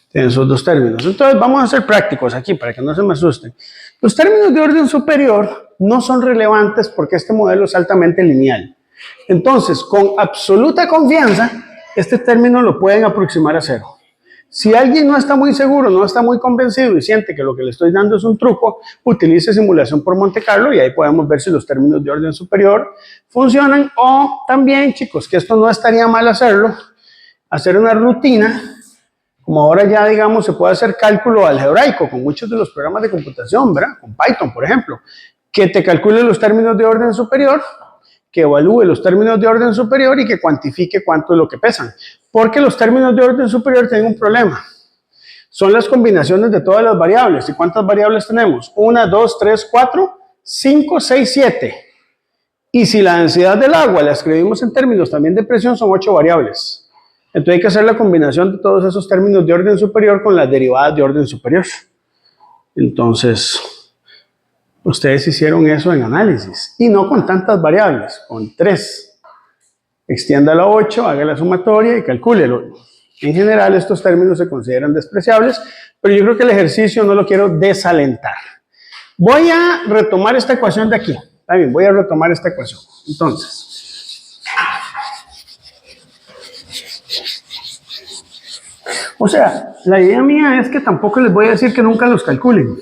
Tienen esos dos términos. Entonces, vamos a ser prácticos aquí para que no se me asusten. Los términos de orden superior no son relevantes porque este modelo es altamente lineal. Entonces, con absoluta confianza, este término lo pueden aproximar a cero. Si alguien no está muy seguro, no está muy convencido y siente que lo que le estoy dando es un truco, utilice simulación por Monte Carlo y ahí podemos ver si los términos de orden superior funcionan. O también, chicos, que esto no estaría mal hacerlo, hacer una rutina, como ahora ya, digamos, se puede hacer cálculo algebraico con muchos de los programas de computación, ¿verdad? Con Python, por ejemplo, que te calcule los términos de orden superior, que evalúe los términos de orden superior y que cuantifique cuánto es lo que pesan. Porque los términos de orden superior tienen un problema. Son las combinaciones de todas las variables. ¿Y cuántas variables tenemos? 1, 2, 3, 4, 5, 6, 7. Y si la densidad del agua la escribimos en términos también de presión, son 8 variables. Entonces hay que hacer la combinación de todos esos términos de orden superior con las derivadas de orden superior. Entonces, ustedes hicieron eso en análisis. Y no con tantas variables, con 3. Extiéndalo a 8, haga la sumatoria y calcúlelo. En general, estos términos se consideran despreciables, pero yo creo que el ejercicio no lo quiero desalentar. Voy a retomar esta ecuación de aquí. Está bien, voy a retomar esta ecuación. Entonces, o sea, la idea mía es que tampoco les voy a decir que nunca los calculen.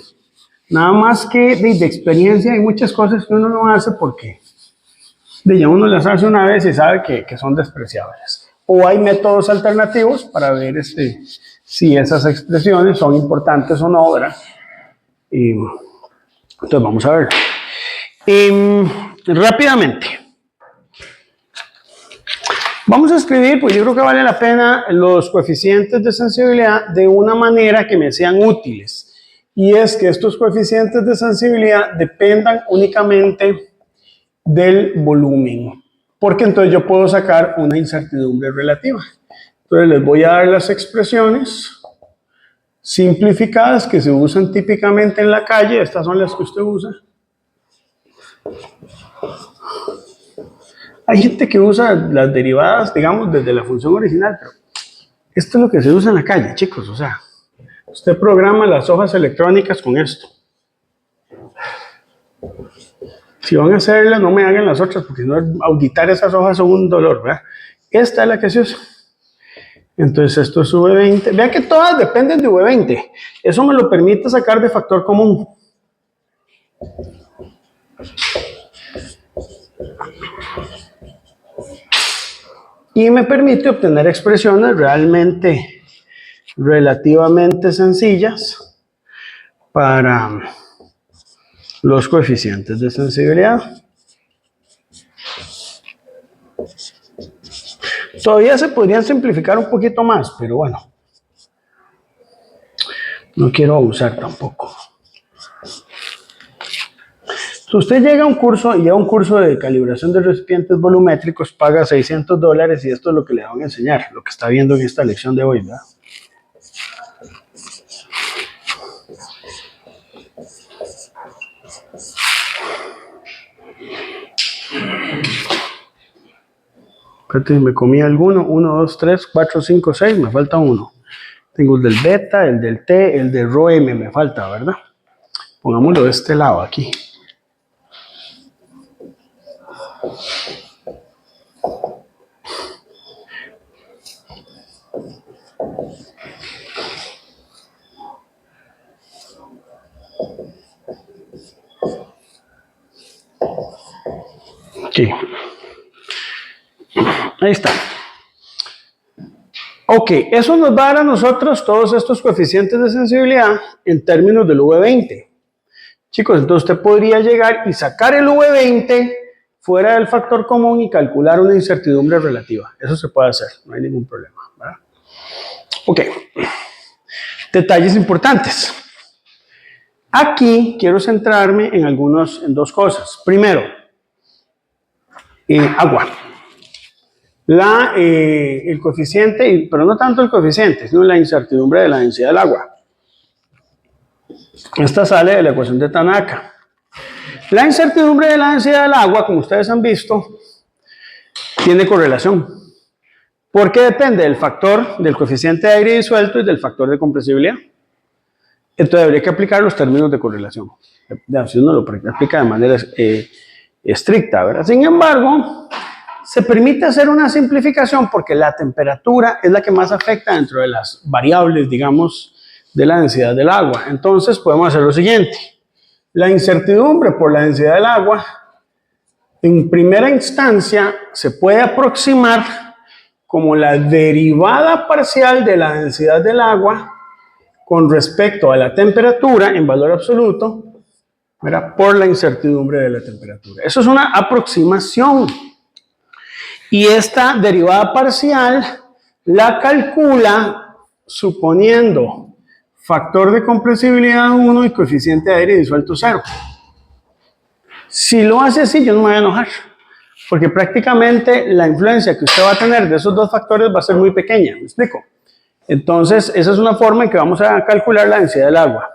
Nada más que de experiencia hay muchas cosas que uno no hace porque ya uno las hace una vez y sabe que son despreciables. O hay métodos alternativos para ver si esas expresiones son importantes o no, ¿verdad? Entonces vamos a ver. Rápidamente. Vamos a escribir, pues yo creo que vale la pena los coeficientes de sensibilidad de una manera que me sean útiles. Y es que estos coeficientes de sensibilidad dependan únicamente del volumen, porque entonces yo puedo sacar una incertidumbre relativa. Entonces les voy a dar las expresiones simplificadas que se usan típicamente en la calle. Estas son las que usted usa. Hay gente que usa las derivadas, digamos, desde la función original, pero esto es lo que se usa en la calle, chicos. O sea, usted programa las hojas electrónicas con esto. Si van a hacerla, no me hagan las otras, porque no, auditar esas hojas son un dolor, ¿verdad? Esta es la que se usa. Entonces esto es V20. Vean que todas dependen de V20. Eso me lo permite sacar de factor común. Y me permite obtener expresiones relativamente sencillas para los coeficientes de sensibilidad. Todavía se podrían simplificar un poquito más, pero bueno, no quiero abusar tampoco. Si usted llega a un curso y a un curso de calibración de recipientes volumétricos, paga $600 y esto es lo que le van a enseñar, lo que está viendo en esta lección de hoy, ¿verdad? Espérate, me comí alguno. 1, 2, 3, 4, 5, 6. Me falta uno. Tengo el del beta, el del T, el de ρm me falta, ¿verdad? Pongámoslo de este lado aquí. Aquí. Ahí está. Ok, eso nos va a dar a nosotros todos estos coeficientes de sensibilidad en términos del V20. Chicos, entonces usted podría llegar y sacar el V20 fuera del factor común y calcular una incertidumbre relativa. Eso se puede hacer, no hay ningún problema, ¿verdad? Ok, detalles importantes. Aquí quiero centrarme en dos cosas. Primero, agua. El coeficiente, pero no tanto el coeficiente, sino la incertidumbre de la densidad del agua. Esta sale de la ecuación de Tanaka. La incertidumbre de la densidad del agua, como ustedes han visto, tiene correlación. Porque depende del factor del coeficiente de aire disuelto y del factor de compresibilidad. Entonces habría que aplicar los términos de correlación. Si uno lo aplica de manera estricta, ¿verdad? Sin embargo, se permite hacer una simplificación porque la temperatura es la que más afecta dentro de las variables, digamos, de la densidad del agua. Entonces podemos hacer lo siguiente. La incertidumbre por la densidad del agua, en primera instancia, se puede aproximar como la derivada parcial de la densidad del agua con respecto a la temperatura en valor absoluto, ¿verdad? Por la incertidumbre de la temperatura. Eso es una aproximación. Y esta derivada parcial la calcula suponiendo factor de compresibilidad 1 y coeficiente de aire disuelto 0. Si lo hace así, yo no me voy a enojar, porque prácticamente la influencia que usted va a tener de esos dos factores va a ser muy pequeña, ¿me explico? Entonces, esa es una forma en que vamos a calcular la densidad del agua.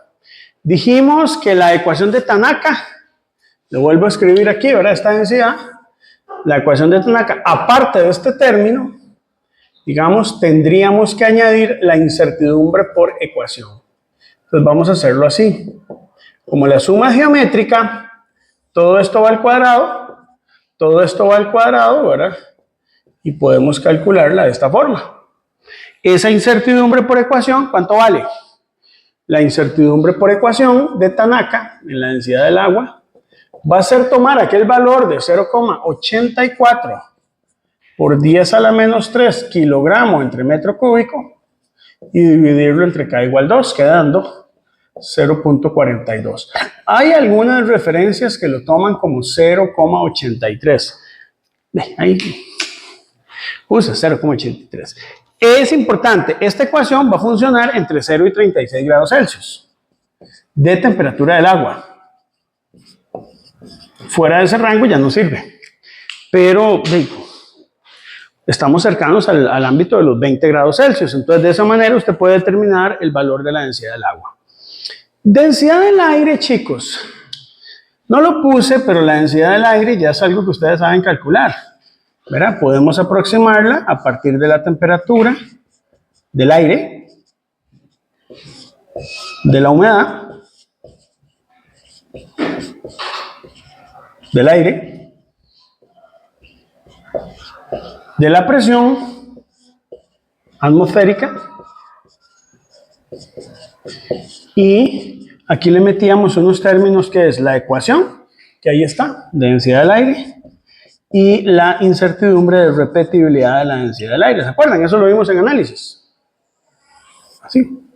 Dijimos que la ecuación de Tanaka, lo vuelvo a escribir aquí, ¿verdad? Esta densidad, la ecuación de Tanaka, aparte de este término, digamos, tendríamos que añadir la incertidumbre por ecuación. Entonces vamos a hacerlo así. Como la suma es geométrica, todo esto va al cuadrado, todo esto va al cuadrado, ¿verdad? Y podemos calcularla de esta forma. Esa incertidumbre por ecuación, ¿cuánto vale? La incertidumbre por ecuación de Tanaka, en la densidad del agua, va a ser tomar aquel valor de 0,84 por 10 a la menos 3 kilogramos entre metro cúbico y dividirlo entre K igual 2, quedando 0,42. Hay algunas referencias que lo toman como 0,83. Ahí usa 0,83. Es importante, esta ecuación va a funcionar entre 0 y 36 grados Celsius de temperatura del agua. Fuera de ese rango ya no sirve. Pero estamos cercanos al ámbito de los 20 grados Celsius. Entonces, de esa manera usted puede determinar el valor de la densidad del agua. Densidad del aire, chicos. No lo puse, pero la densidad del aire ya es algo que ustedes saben calcular, ¿verdad? Podemos aproximarla a partir de la temperatura del aire, de la humedad, del aire, de la presión atmosférica, y aquí le metíamos unos términos que es la ecuación, que ahí está, de densidad del aire, y la incertidumbre de repetibilidad de la densidad del aire. ¿Se acuerdan? Eso lo vimos en análisis. Así.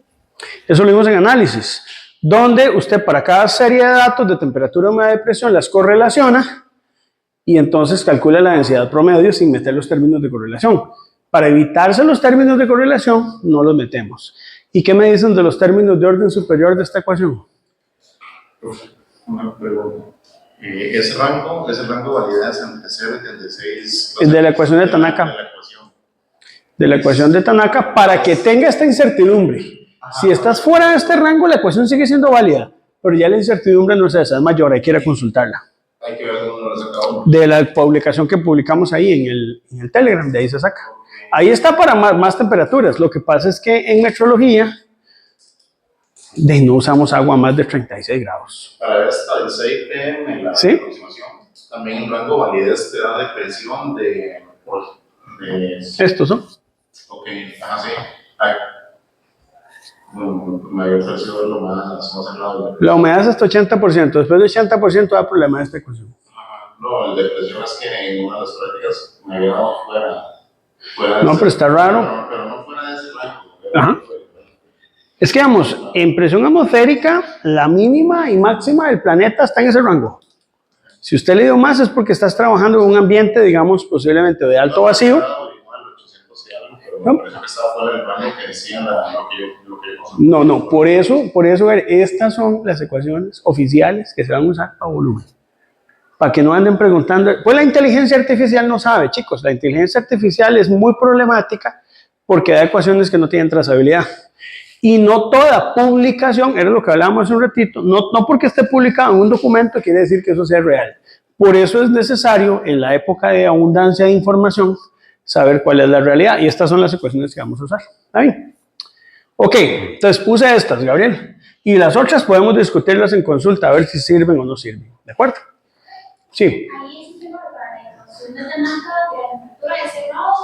Eso lo vimos en análisis, donde usted para cada serie de datos de temperatura, humedad y presión las correlaciona y entonces calcula la densidad promedio sin meter los términos de correlación. Para evitarse los términos de correlación, no los metemos. ¿Y qué me dicen de los términos de orden superior de esta ecuación? Una pregunta. ¿Ese rango de validez entre 0 y 36? Es de la ecuación de Tanaka. De la ecuación de Tanaka, para que tenga esta incertidumbre. Ajá. Si estás fuera de este rango, la ecuación sigue siendo válida, pero ya la incertidumbre no es esa, es mayor, hay que ir a consultarla. Hay que ver de dónde lo sacamos. De la publicación que publicamos ahí en el Telegram, de ahí se saca. Ahí está para más temperaturas. Lo que pasa es que en metrología no usamos agua a más de 36 grados. Para ver hasta el 6 pm en la aproximación. También el rango de validez te da de presión de ¿Estos son? Ok, ajá, sí. Me había parecido lo más elevado. La humedad es hasta 80%. Después de 80% da problema de esta ecuación. No, el de presión es que en una de las prácticas me había dado fuera no, pero está raro. Pero no fuera de ese rango. Ajá. Es que, vamos, en presión atmosférica, la mínima y máxima del planeta está en ese rango. Si usted le dio más es porque estás trabajando en un ambiente, digamos, posiblemente de alto vacío. No, por eso, estas son las ecuaciones oficiales que se van a usar para volumen. Para que no anden preguntando. Pues la inteligencia artificial no sabe, chicos. La inteligencia artificial es muy problemática porque hay ecuaciones que no tienen trazabilidad. Y no toda publicación, era lo que hablábamos hace un ratito, no porque esté publicado en un documento quiere decir que eso sea real. Por eso es necesario, en la época de abundancia de información, saber cuál es la realidad. Y estas son las ecuaciones que vamos a usar. ¿Está bien? Ok, entonces puse estas, Gabriel. Y las otras podemos discutirlas en consulta, a ver si sirven o no sirven. ¿De acuerdo? Sí. Ahí es un tema para la ecuación de Tanaka de la temperatura de ese grado.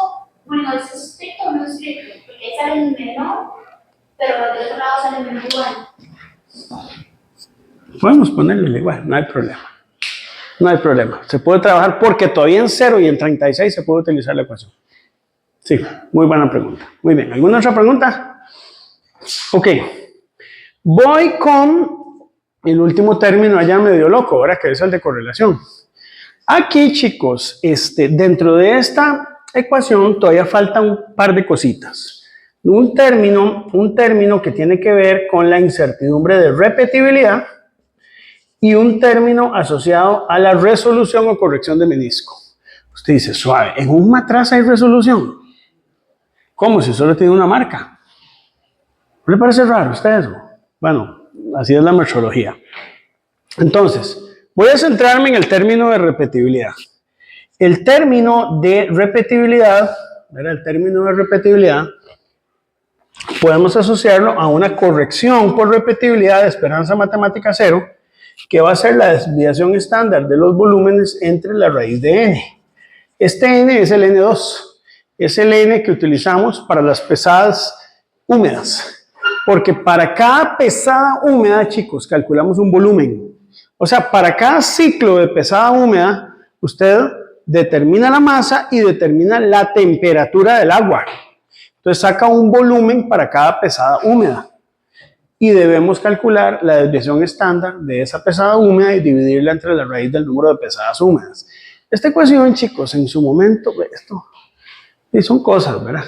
Bueno, ¿es estricto o no estricto? Porque ahí sale el menor, pero del otro lado sale el menor igual. Podemos ponerle igual, no hay problema. No hay problema. Se puede trabajar porque todavía en 0 y en 36 se puede utilizar la ecuación. Sí, muy buena pregunta. Muy bien, ¿alguna otra pregunta? Ok. Voy con el último término allá medio loco, ahora que es el de correlación. Aquí, chicos, dentro de esta ecuación todavía falta un par de cositas. Un término que tiene que ver con la incertidumbre de repetibilidad y un término asociado a la resolución o corrección de menisco. Usted dice, suave, ¿en un matraz hay resolución? ¿Cómo? Si solo tiene una marca. ¿No le parece raro a usted eso? Bueno, así es la metrología. Entonces, voy a centrarme en el término de repetibilidad. El término de repetibilidad, podemos asociarlo a una corrección por repetibilidad de esperanza matemática 0, que va a ser la desviación estándar de los volúmenes entre la raíz de n. Este n es el n2, es el n que utilizamos para las pesadas húmedas, porque para cada pesada húmeda, chicos, calculamos un volumen. O sea, para cada ciclo de pesada húmeda, usted determina la masa y determina la temperatura del agua. Entonces saca un volumen para cada pesada húmeda. Y debemos calcular la desviación estándar de esa pesada húmeda y dividirla entre la raíz del número de pesadas húmedas. Esta ecuación, chicos, en su momento, esto son cosas, ¿verdad?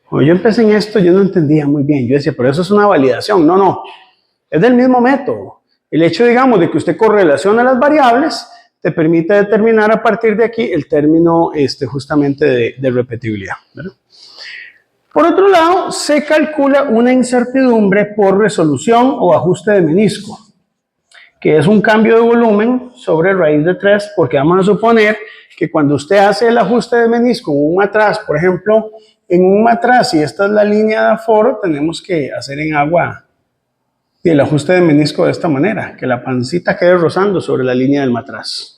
Cuando yo empecé en esto, yo no entendía muy bien. Yo decía, pero eso es una validación. No, es del mismo método. El hecho, digamos, de que usted correlaciona las variables, te permite determinar a partir de aquí el término justamente de repetibilidad, ¿verdad? Por otro lado, se calcula una incertidumbre por resolución o ajuste de menisco, que es un cambio de volumen sobre raíz de 3, porque vamos a suponer que cuando usted hace el ajuste de menisco en un matraz, por ejemplo, en un matraz, si esta es la línea de aforo, tenemos que hacer en agua el ajuste de menisco de esta manera, que la pancita quede rozando sobre la línea del matraz.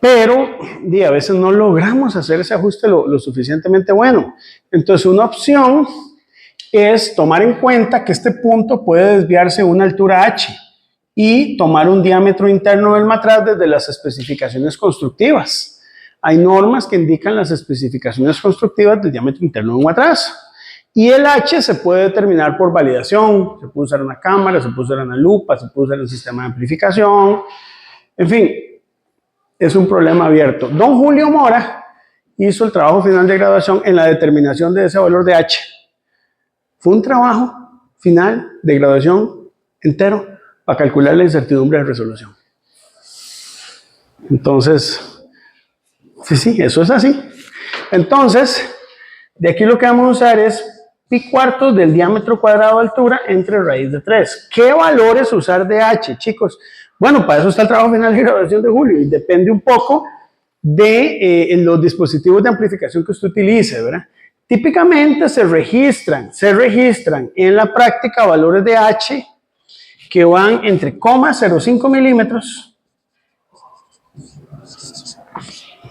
Pero a veces no logramos hacer ese ajuste lo suficientemente bueno. Entonces, una opción es tomar en cuenta que este punto puede desviarse a una altura h y tomar un diámetro interno del matraz desde las especificaciones constructivas. Hay normas que indican las especificaciones constructivas del diámetro interno de un matraz. Y el h se puede determinar por validación. Se puede usar una cámara, se puede usar una lupa, se puede usar un sistema de amplificación. En fin, es un problema abierto. Don Julio Mora hizo el trabajo final de graduación en la determinación de ese valor de h. Fue un trabajo final de graduación entero para calcular la incertidumbre de resolución. Entonces, sí, eso es así. Entonces, de aquí lo que vamos a usar es pi cuartos del diámetro cuadrado de altura entre raíz de 3. ¿Qué valores usar de h, chicos? Bueno, para eso está el trabajo final de graduación de Julio y depende un poco de los dispositivos de amplificación que usted utilice, ¿verdad? Típicamente se registran en la práctica valores de h que van entre 0,05 milímetros,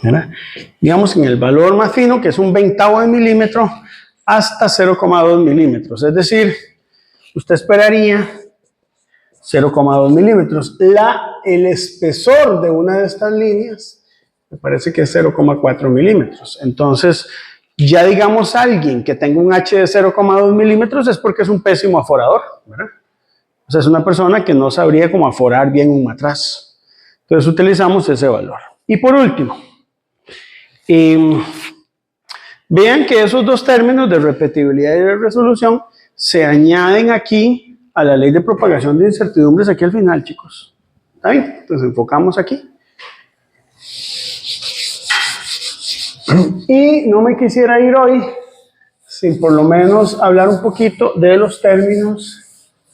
¿verdad? Digamos en el valor más fino, que es un 1/20 de milímetro, hasta 0,2 milímetros. Es decir, usted esperaría 0,2 milímetros. El espesor de una de estas líneas me parece que es 0,4 milímetros. Entonces, ya digamos alguien que tenga un H de 0,2 milímetros es porque es un pésimo aforador, ¿verdad? O sea, es una persona que no sabría cómo aforar bien un matraz. Entonces, utilizamos ese valor. Y por último, vean que esos dos términos de repetibilidad y de resolución se añaden aquí a la ley de propagación de incertidumbres aquí al final, chicos. ¿Está bien? Entonces enfocamos aquí. Y no me quisiera ir hoy sin por lo menos hablar un poquito de los términos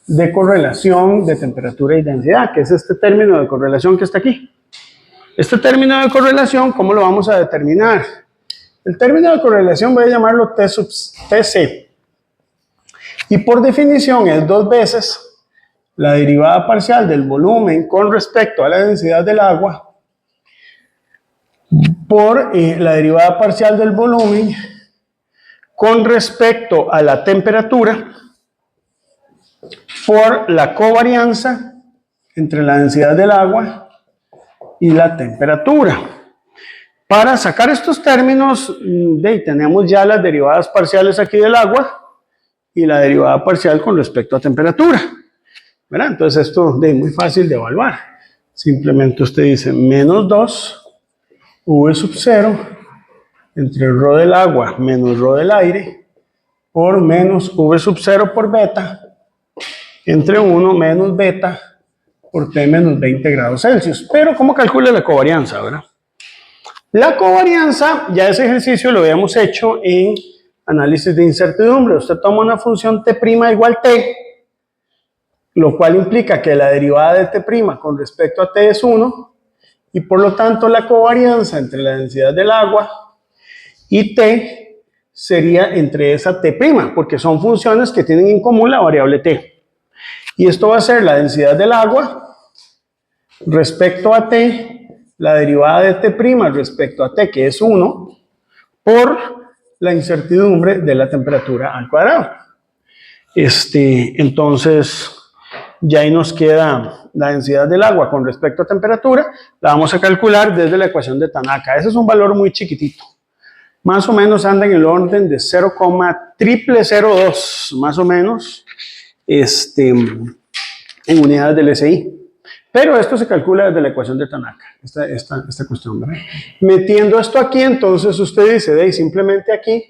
de correlación de temperatura y densidad, que es este término de correlación que está aquí. Este término de correlación, ¿cómo lo vamos a determinar? El término de correlación voy a llamarlo TC. Y por definición es 2 veces la derivada parcial del volumen con respecto a la densidad del agua por la derivada parcial del volumen con respecto a la temperatura por la covarianza entre la densidad del agua y la temperatura. Para sacar estos términos, tenemos ya las derivadas parciales aquí del agua y la derivada parcial con respecto a temperatura, ¿verdad? Entonces esto es muy fácil de evaluar. Simplemente usted dice menos 2 V sub 0 entre ρ del agua menos ρ del aire por menos V sub 0 por beta entre 1 menos beta por T menos 20 grados Celsius. Pero ¿cómo calcula la covarianza, verdad? La covarianza, ya ese ejercicio lo habíamos hecho en análisis de incertidumbre. Usted toma una función T' igual T, lo cual implica que la derivada de T' con respecto a T es 1, y por lo tanto la covarianza entre la densidad del agua y T sería entre esa T', porque son funciones que tienen en común la variable T. Y esto va a ser la densidad del agua respecto a T, la derivada de T' respecto a T, que es 1, por la incertidumbre de la temperatura al cuadrado. Entonces, ya ahí nos queda la densidad del agua con respecto a temperatura, la vamos a calcular desde la ecuación de Tanaka. Ese es un valor muy chiquitito. Más o menos anda en el orden de 0,0002, más o menos, en unidades del SI. Pero esto se calcula desde la ecuación de Tanaka, esta cuestión, ¿verdad? Metiendo esto aquí, entonces usted dice, simplemente aquí,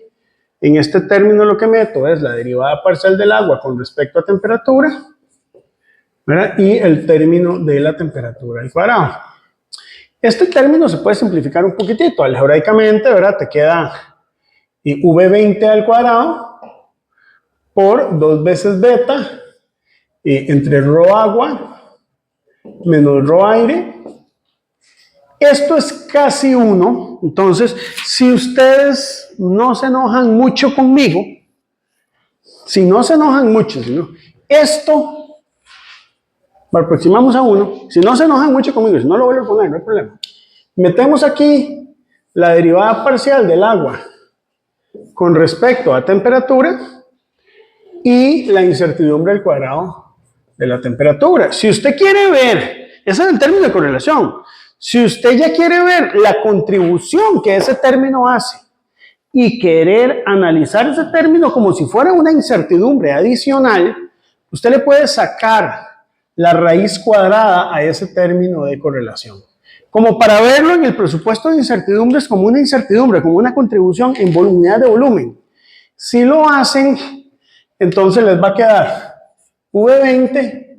en este término lo que meto es la derivada parcial del agua con respecto a temperatura, ¿verdad? Y el término de la temperatura al cuadrado. Este término se puede simplificar un poquitito, algebraicamente, ¿verdad? Te queda V20 al cuadrado por 2 veces beta entre ρ agua menos ρ aire. Esto es casi 1, entonces si ustedes no se enojan mucho conmigo, sino esto lo aproximamos a 1, si no se enojan mucho conmigo, si no lo vuelvo a poner, no hay problema. Metemos aquí la derivada parcial del agua con respecto a temperatura y la incertidumbre al cuadrado de la temperatura. Si usted quiere ver, ese es el término de correlación, si usted ya quiere ver la contribución que ese término hace y querer analizar ese término como si fuera una incertidumbre adicional, usted le puede sacar la raíz cuadrada a ese término de correlación. Como para verlo en el presupuesto de incertidumbres como una incertidumbre, como una contribución en unidad de volumen. Si lo hacen, entonces les va a quedar V20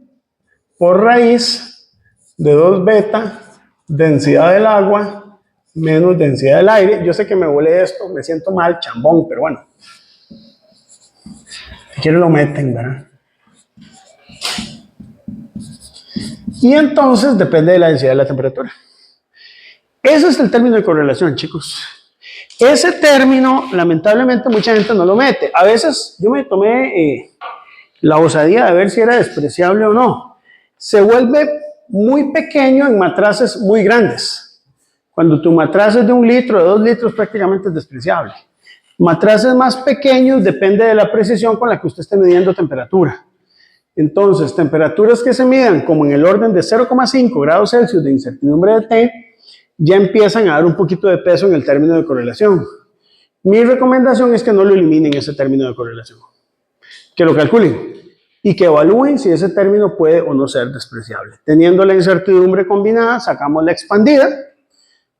por raíz de 2 beta, densidad del agua, menos densidad del aire. Yo sé que me volé esto, me siento mal, chambón, pero bueno. Si quieren lo meten, ¿verdad? Y entonces depende de la densidad de la temperatura. Ese es el término de correlación, chicos. Ese término, lamentablemente, mucha gente no lo mete. A veces yo me tomé la osadía de ver si era despreciable o no. Se vuelve muy pequeño en matraces muy grandes. Cuando tu matraz es de 1 litro, de 2 litros, prácticamente es despreciable. Matraces más pequeños depende de la precisión con la que usted esté midiendo temperatura. Entonces, temperaturas que se midan como en el orden de 0,5 grados Celsius de incertidumbre de T, ya empiezan a dar un poquito de peso en el término de correlación. Mi recomendación es que no lo eliminen ese término de correlación, que lo calculen y que evalúen si ese término puede o no ser despreciable. Teniendo la incertidumbre combinada, sacamos la expandida,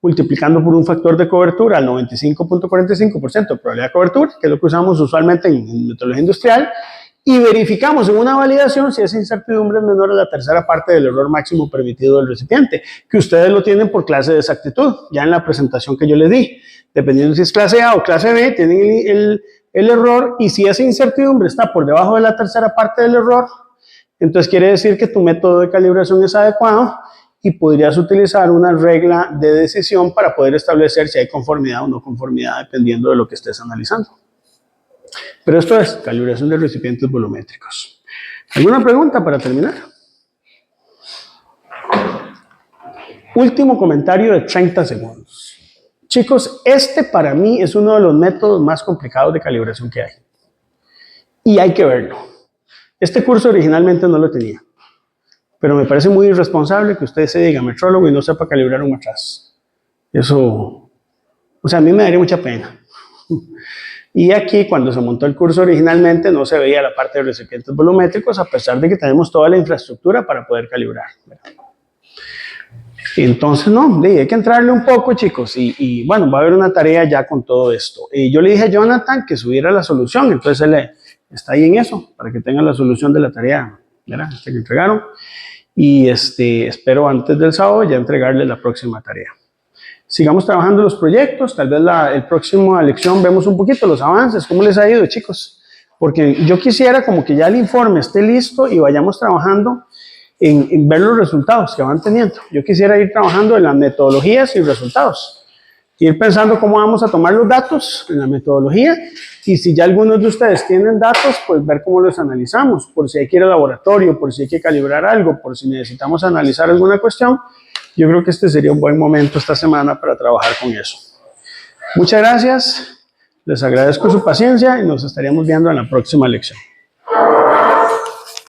multiplicando por un factor de cobertura al 95.45% de probabilidad de cobertura, que es lo que usamos usualmente en metodología industrial, y verificamos en una validación si esa incertidumbre es menor a la tercera parte del error máximo permitido del recipiente, que ustedes lo tienen por clase de exactitud, ya en la presentación que yo les di. Dependiendo si es clase A o clase B, tienen el error, y si esa incertidumbre está por debajo de la tercera parte del error, entonces quiere decir que tu método de calibración es adecuado y podrías utilizar una regla de decisión para poder establecer si hay conformidad o no conformidad dependiendo de lo que estés analizando. Pero esto es calibración de recipientes volumétricos. ¿Alguna pregunta para terminar? Último comentario de 30 segundos. Chicos, este para mí es uno de los métodos más complicados de calibración que hay. Y hay que verlo. Este curso originalmente no lo tenía. Pero me parece muy irresponsable que usted se diga metrólogo y no sepa calibrar un matraz. Eso, o sea, a mí me daría mucha pena. Y aquí, cuando se montó el curso originalmente, no se veía la parte de recipientes volumétricos, a pesar de que tenemos toda la infraestructura para poder calibrar, ¿verdad? Entonces, no, hay que entrarle un poco, chicos, y bueno, va a haber una tarea ya con todo esto. Yo le dije a Jonathan que subiera la solución, entonces él está ahí en eso, para que tenga la solución de la tarea, ¿verdad? Esta que entregaron. Y espero antes del sábado ya entregarle la próxima tarea. Sigamos trabajando los proyectos, tal vez el próximo lección vemos un poquito los avances, cómo les ha ido, chicos. Porque yo quisiera como que ya el informe esté listo y vayamos trabajando en ver los resultados que van teniendo. Yo quisiera ir trabajando en las metodologías y resultados. Ir pensando cómo vamos a tomar los datos en la metodología y si ya algunos de ustedes tienen datos, pues ver cómo los analizamos, por si hay que ir al laboratorio, por si hay que calibrar algo, por si necesitamos analizar alguna cuestión. Yo creo que este sería un buen momento esta semana para trabajar con eso. Muchas gracias, les agradezco su paciencia y nos estaríamos viendo en la próxima lección.